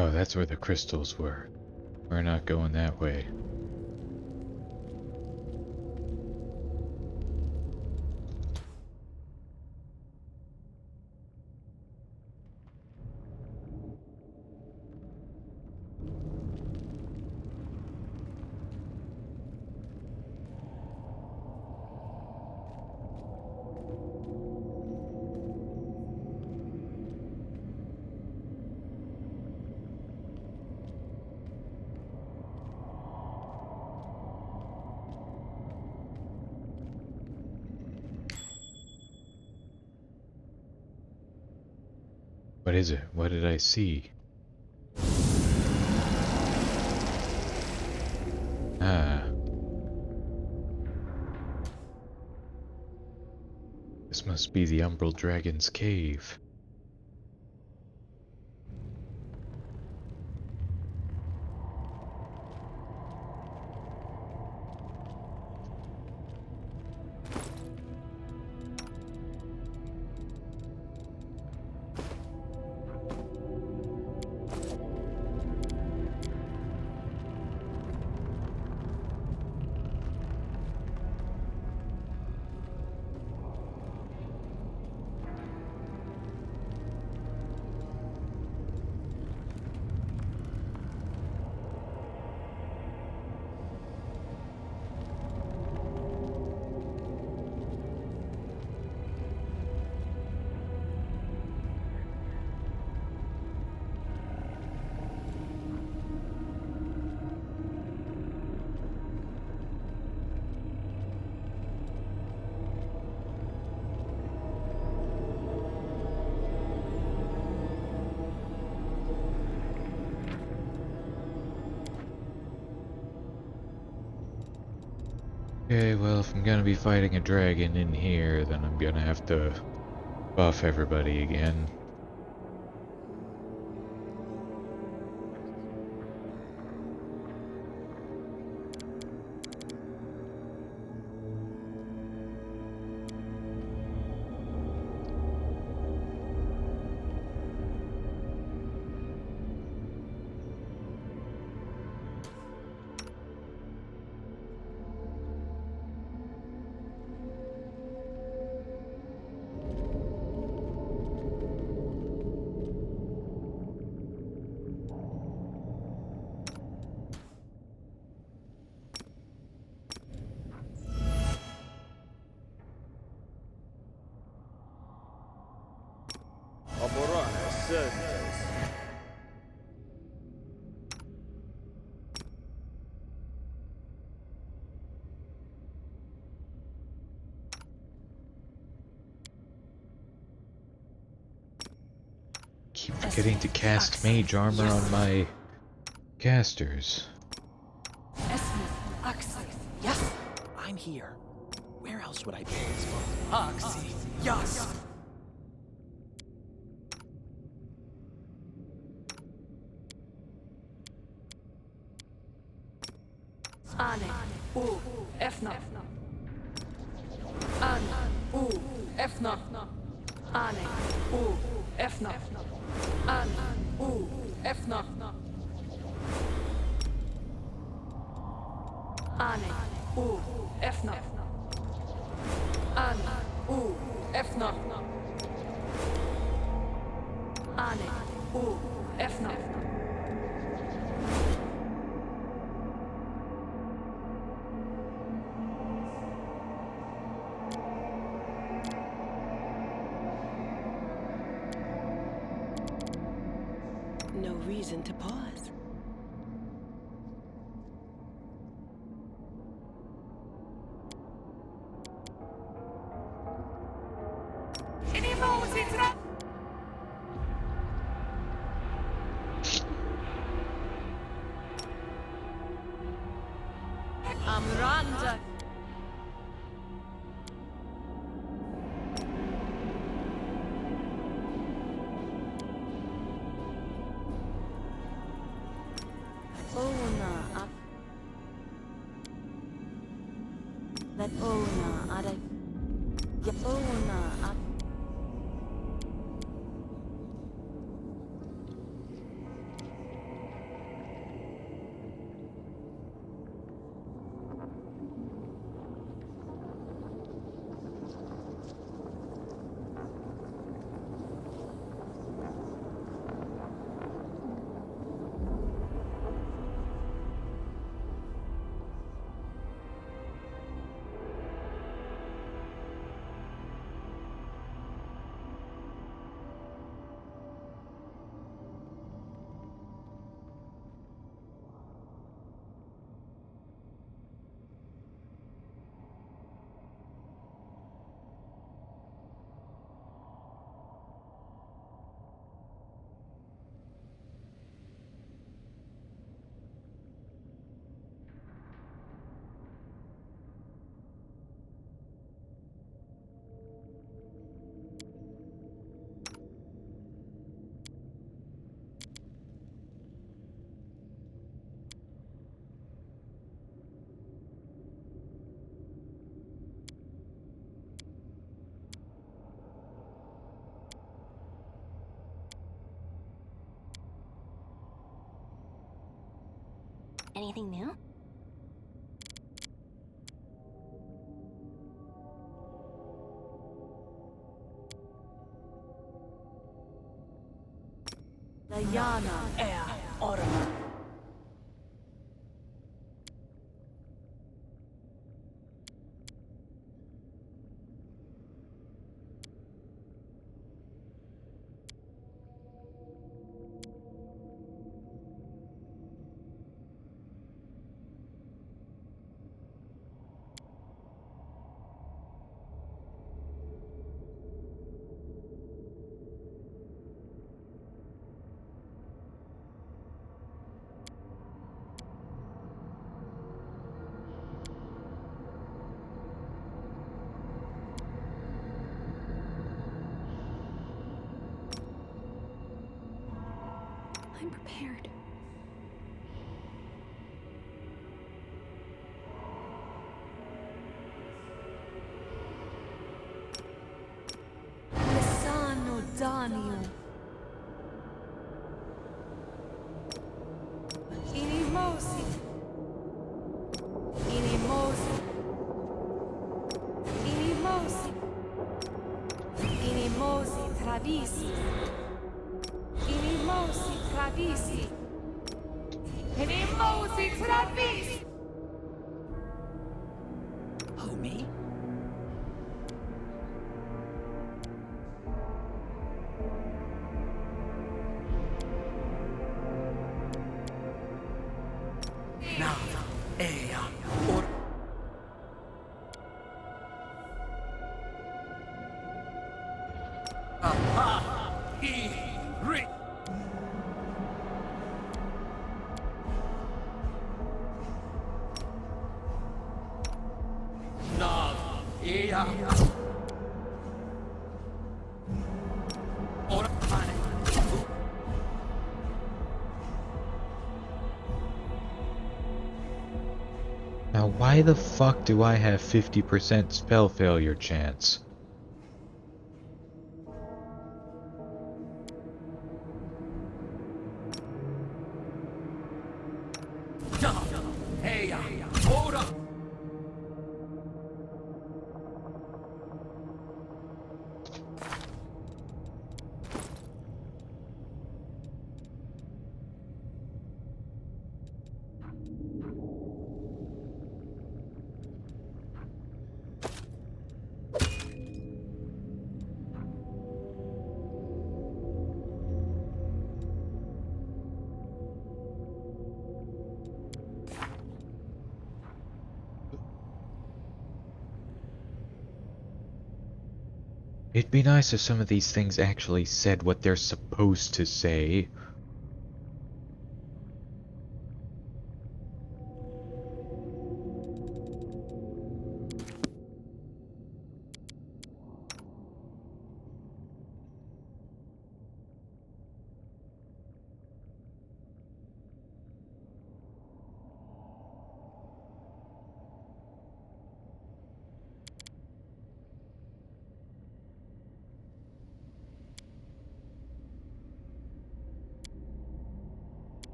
Oh, that's where the crystals were. We're not going that way. What is it? What did I see? Ah. This must be the Umbral Dragon's cave. Okay, well, if I'm gonna be fighting a dragon in here, then I'm gonna have to buff everybody again. Keep forgetting to cast mage armor on my casters. Yes, I'm here. Where else would I be? Oxy, yes. Ane, u, efna. Ane, u, efna. Ane, u, efna. Ane, u, efna. Ane, u, efna. Ane, u, efna. Ane, u, efna. No reason to pause. Amranda. Ona ak. That ona ada. Ya ona ak. Anything new? Diana, Air, Orma. I'm prepared. Lissano Daniel. Inimosi. Inimosi. Inimosi. Inimosi Travisi. Inimosi Travisi. Inimosi Travisi. Who, me? Nava, Ea, Or... Aha! E... Ri... Nav, Ea... Or... Now why the fuck do I have 50% spell failure chance? Ea, Ora... It'd be nice if some of these things actually said what they're supposed to say.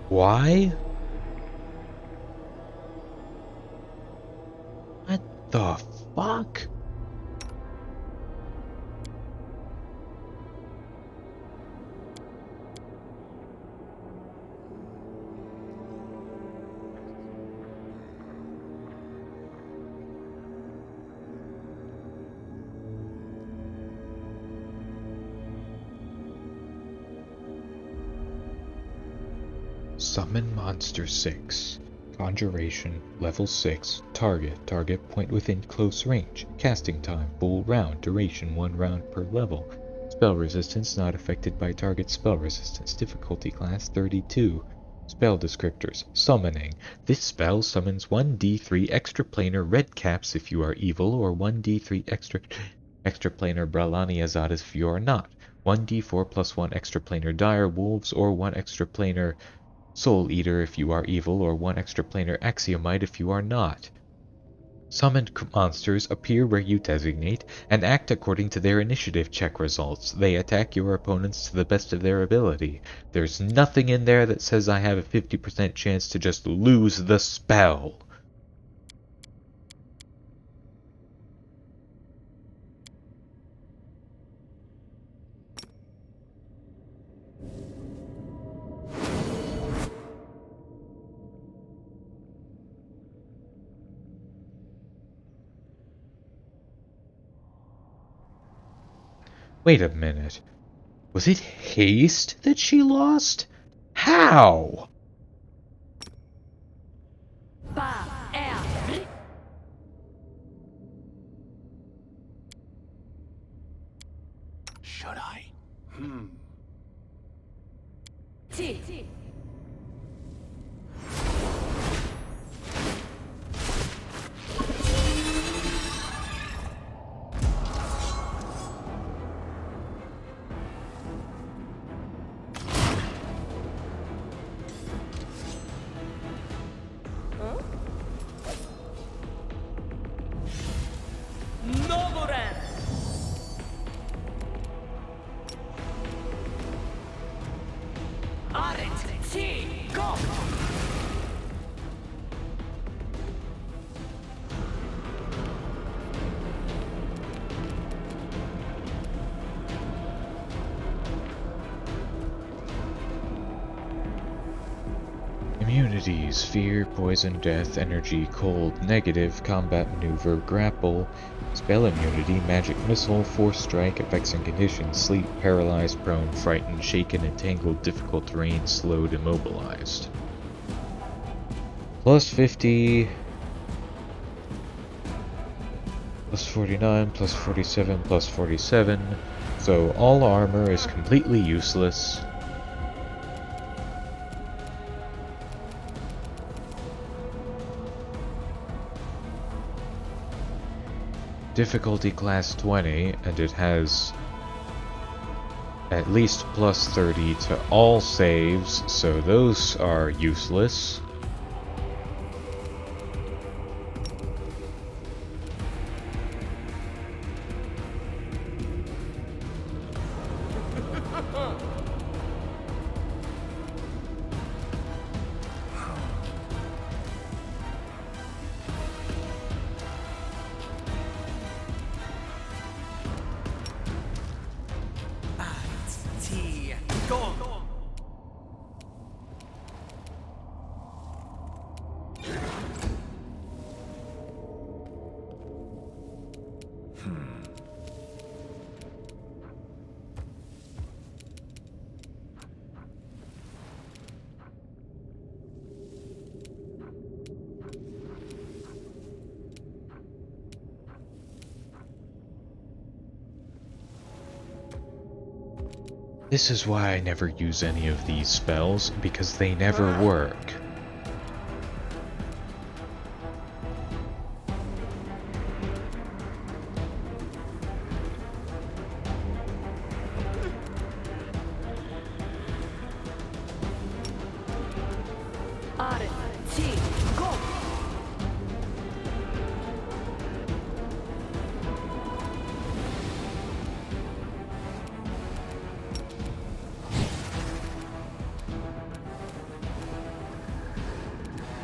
Why? What the fuck? Summon Monster 6. Conjuration, level 6. Target point within close range. Casting time, full round. Duration, 1 round per level. Spell resistance not affected by target spell resistance. Difficulty class 32. Spell descriptors. Summoning. This spell summons 1d3 extraplanar red caps if you are evil, or 1d3 extraplanar Bralani Azadas if you are not. 1d4 plus 1 extraplanar dire wolves, or 1 extraplanar Soul Eater if you are evil, or 1 extraplanar Axiomite if you are not. Summoned monsters appear where you designate and act according to their initiative check results. They attack your opponents to the best of their ability. There's nothing in there that says I have a 50% chance to just lose the spell. Wait a minute. Was it haste that she lost? How? Should I? Immunities: Fear, Poison, Death, Energy, Cold, Negative, Combat Maneuver, Grapple. Spell immunity: Magic Missile, Force Strike, Effects and Conditions: Sleep, Paralyzed, Prone, Frightened, Shaken, Entangled, Difficult Terrain, Slowed, Immobilized. Plus 50, plus 49, plus 47, plus 47. So all armor is completely useless. Difficulty class 20, and it has at least plus 30 to all saves, so those are useless. This is why I never use any of these spells, because they never work.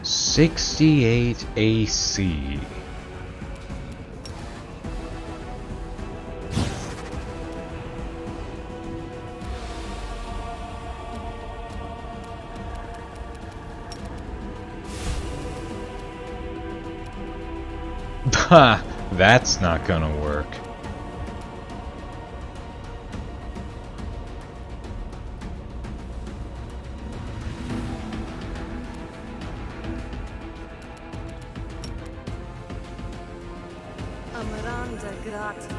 .68 AC. Ha! That's not gonna work. Integratio.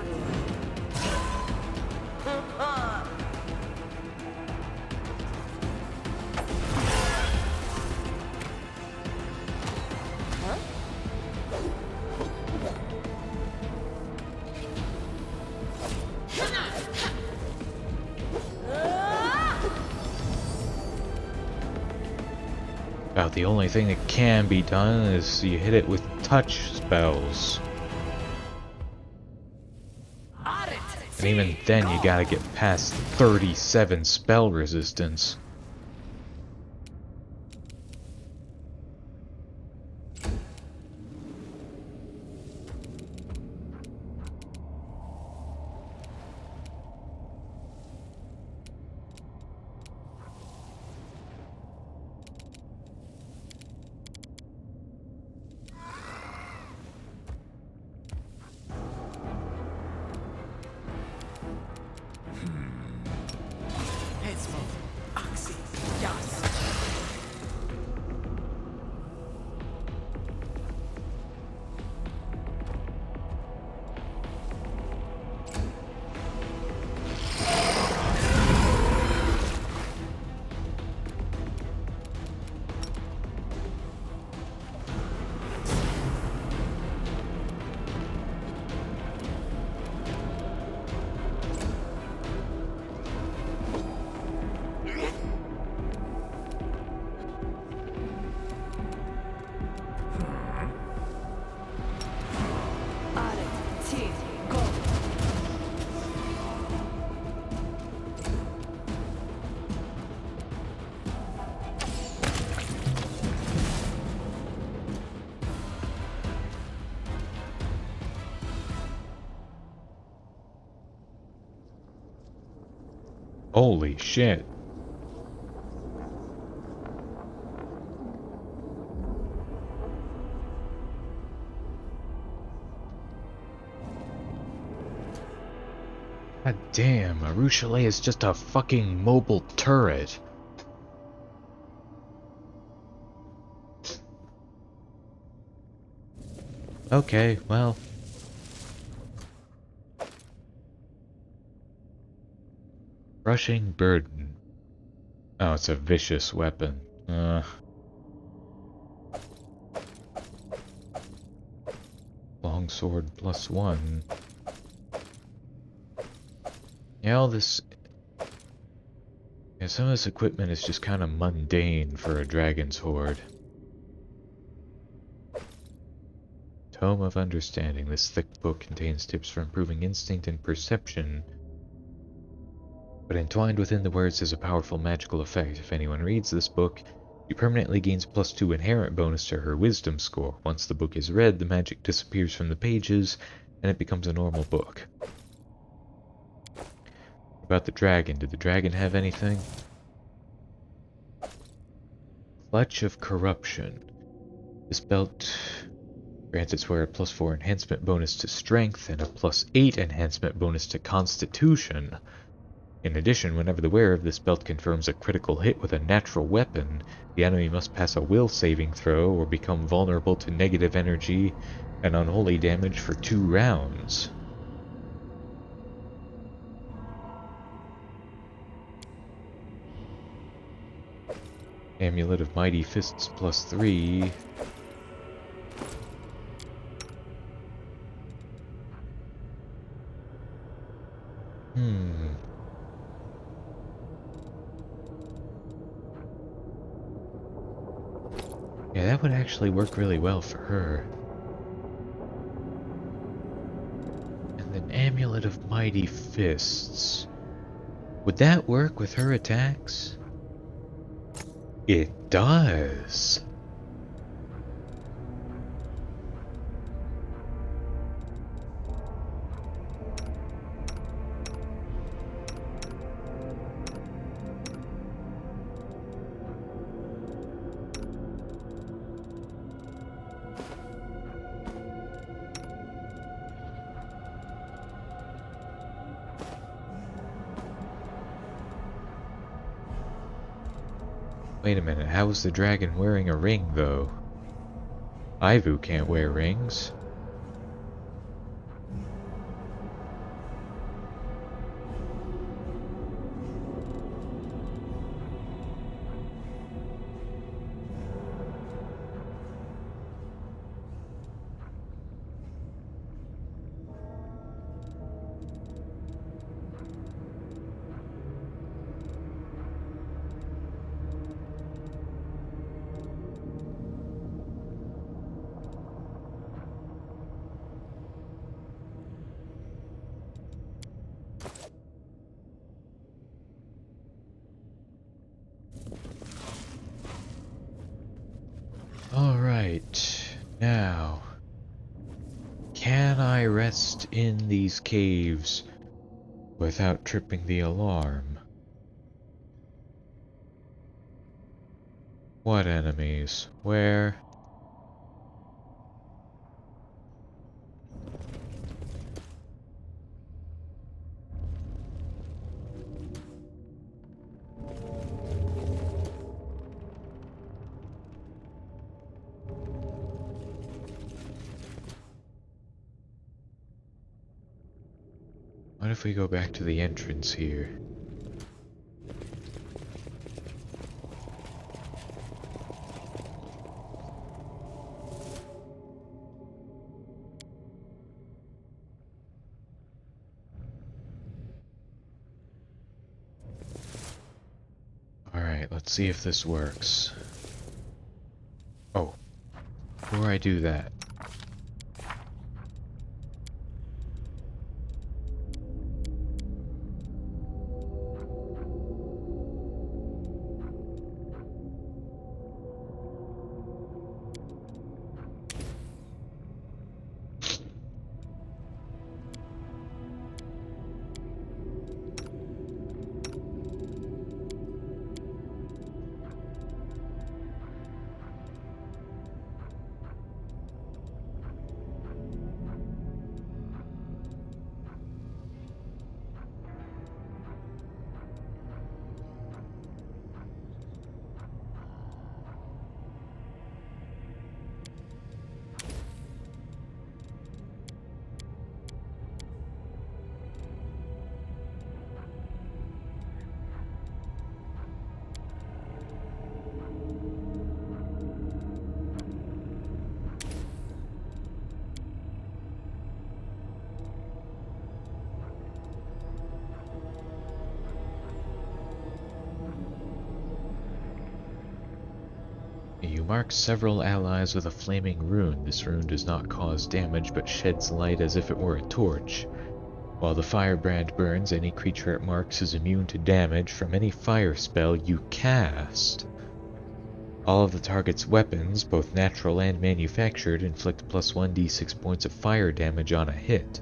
About the only thing that can be done is you hit it with touch spells. And even then you gotta get past 37 spell resistance. Holy shit. God damn, a Rochelet is just a fucking mobile turret. Okay, well. Crushing burden. Oh, it's a vicious weapon. Longsword +1. Yeah, all this... Yeah, some of this equipment is just kind of mundane for a dragon's horde. Tome of Understanding. This thick book contains tips for improving instinct and perception. But entwined within the words is a powerful magical effect. If anyone reads this book, she permanently gains +2 inherent bonus to her wisdom score. Once the book is read, the magic disappears from the pages, and it becomes a normal book. About the dragon. Did the dragon have anything? Clutch of Corruption. This belt grants its wearer a +4 enhancement bonus to strength and a +8 enhancement bonus to constitution. In addition, whenever the wearer of this belt confirms a critical hit with a natural weapon, the enemy must pass a will saving throw or become vulnerable to negative energy and unholy damage for 2 rounds. Amulet of Mighty Fists +3. Yeah, that would actually work really well for her. And then Amulet of Mighty Fists. Would that work with her attacks? It does. Wait a minute, how is the dragon wearing a ring, though? Ivu can't wear rings. Right. Now, can I rest in these caves without tripping the alarm? What enemies? Where? What if we go back to the entrance here? Alright, let's see if this works. Oh, before I do that, you mark several allies with a flaming rune. This rune does not cause damage, but sheds light as if it were a torch. While the firebrand burns, any creature it marks is immune to damage from any fire spell you cast. All of the target's weapons, both natural and manufactured, inflict plus 1d6 points of fire damage on a hit.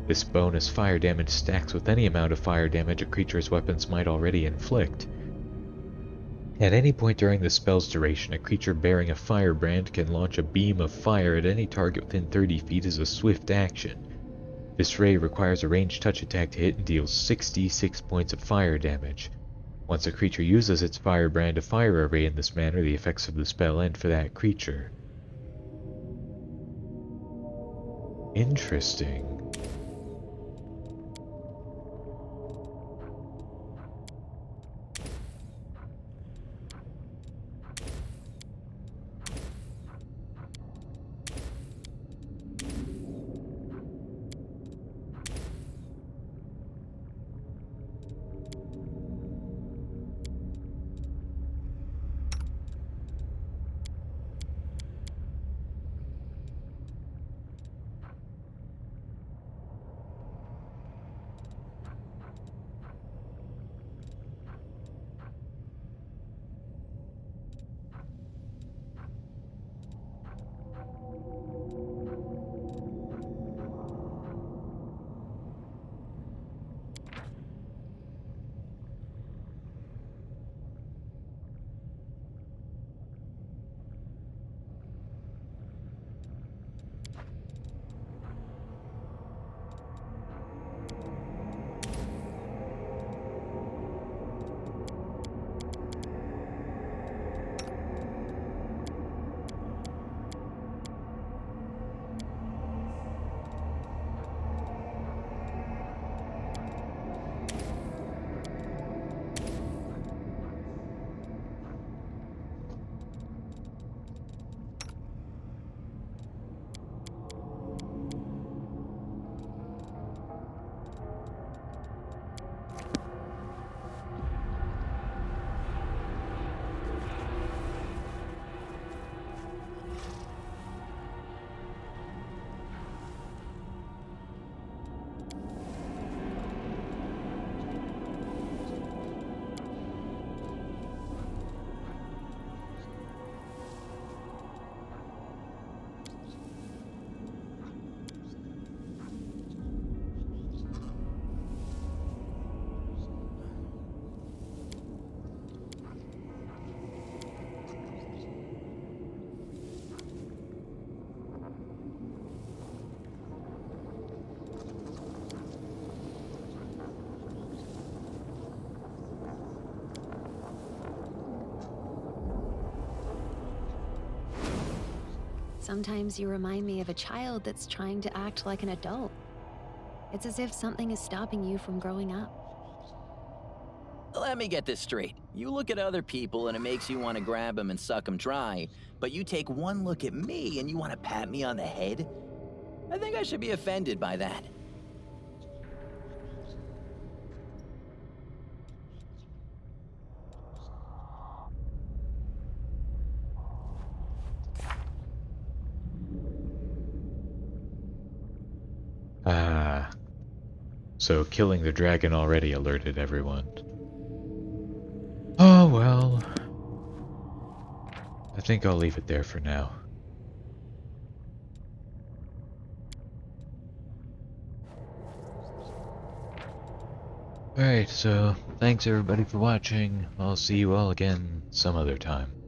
This bonus fire damage stacks with any amount of fire damage a creature's weapons might already inflict. At any point during the spell's duration, a creature bearing a firebrand can launch a beam of fire at any target within 30 feet as a swift action. This ray requires a ranged touch attack to hit and deals 66 points of fire damage. Once a creature uses its firebrand to fire a ray in this manner, the effects of the spell end for that creature. Interesting. Sometimes you remind me of a child that's trying to act like an adult. It's as if something is stopping you from growing up. Let me get this straight. You look at other people and it makes you want to grab them and suck them dry, but you take one look at me and you want to pat me on the head? I think I should be offended by that. Ah. So killing the dragon already alerted everyone. Oh well. I think I'll leave it there for now. Alright, so thanks everybody for watching. I'll see you all again some other time.